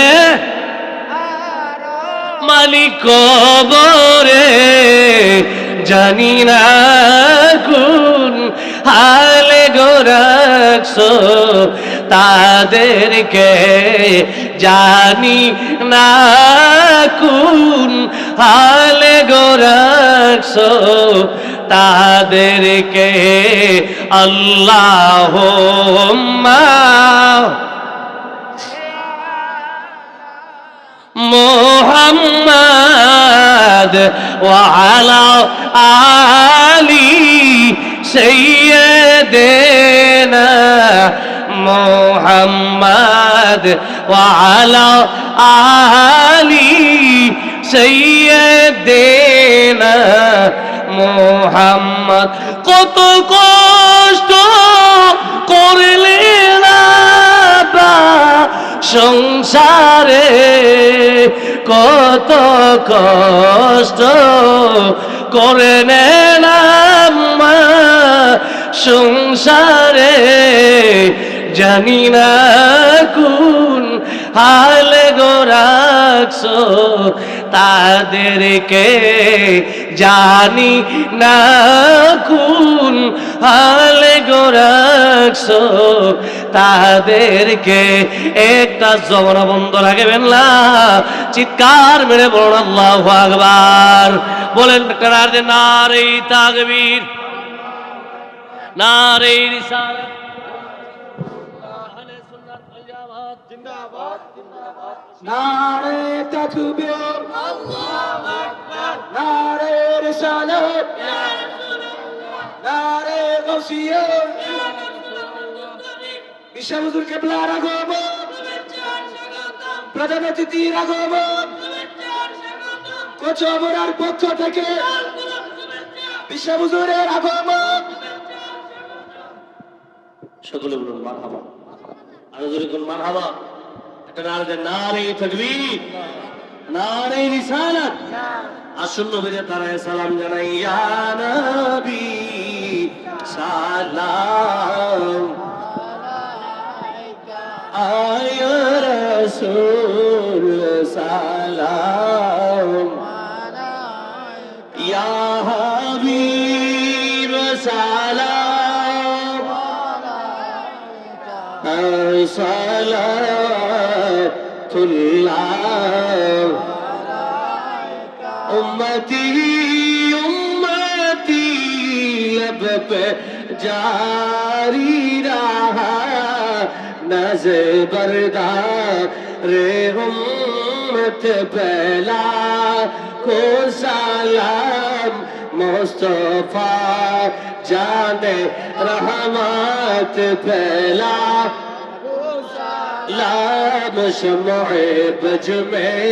মালিক কবরে, জানি না কোন হালে গো রাখছো তাদেরকে, জানি না কোন হালে গো রাখছো তাদেরকে। আল্লাহুম্মা মুহাম্মাদ ওয়া আলা আলি সাইয়্যিদিনা মুহাম্মাদ ওয়া আলা আলি সাইয়্যিদিনা মুহাম্মদ। কত কষ্ট করলেন আব্বা সংসারে, কত কষ্ট করে নেন আম্মা সংসারে, জানি না কোন হালে গো রাখছো তাদেরকে, জানি না কোন হালে গো রাখছো তাদেরকে। একটা জবান বন্ধ রাখবেন না, চিৎকার মেরে বলুন আল্লাহু আকবার। বলেন নারে তাকবীর, নারে রিসালাত, আহলে সুন্নাত ওয়াল জামাত জিন্দাবাদ, জিন্দাবাদ। নারে তাকবীর, আল্লাহু আকবার। নারে রিসালাত, ইয়া রাসূলুল্লাহ। নারে গাউসিয়া, ইয়া রাসূলুল্লাহ। ঈশা হুজুর কিবলার আগমন, প্রধান অতিথির আগমন, কোচবিহার পক্ষ থেকে ঈশা হুজুরের আগমন। সকলে বলুন মারহাবা, আরো জোরে বলুন মারহাবা। একটা নারে নারে তাকবীর, নারে রিসালাত। আসুন নবীর তারায় সালাম জানাই, ইয়া নবী সালাম আয়া রাসূল সালাম, ইয়া হাবিব সালাম, সালাতুল্লাহ। উম্মতি উম্মতি लब पे जारी रहा, नज़े बरदार उम्मत पहला को सलाम, मुस्तफा जाने रहमत पहला लाम, शम्ए बज में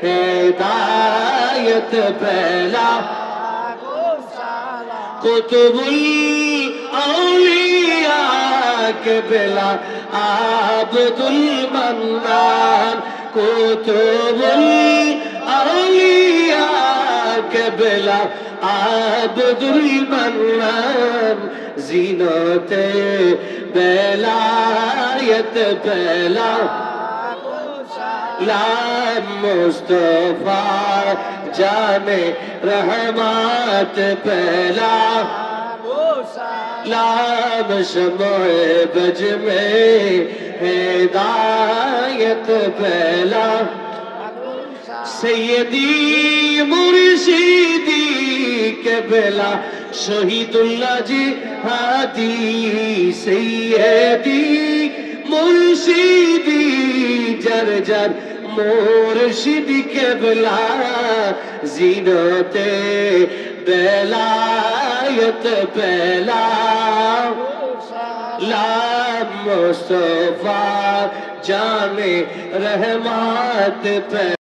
हिदायत पहला, कुतुबुल औलिया के बिला आब्दुल मन्नान, कुतुबुल औलिया के बिला आब्दुल मन्नान, जीनते बेलायत पहला लाम, मुस्तफा जाने रहमत पहला लाम शमए बज में हिदायत फैला सैयदी मुर्शिदी केबला शहीदुल्लाह जी हादी सैयदी मुर्शिदी जर जर मुर्शिदी केबला जीनते बेलायत पहला ला मुस्तफा जाने रहमत पे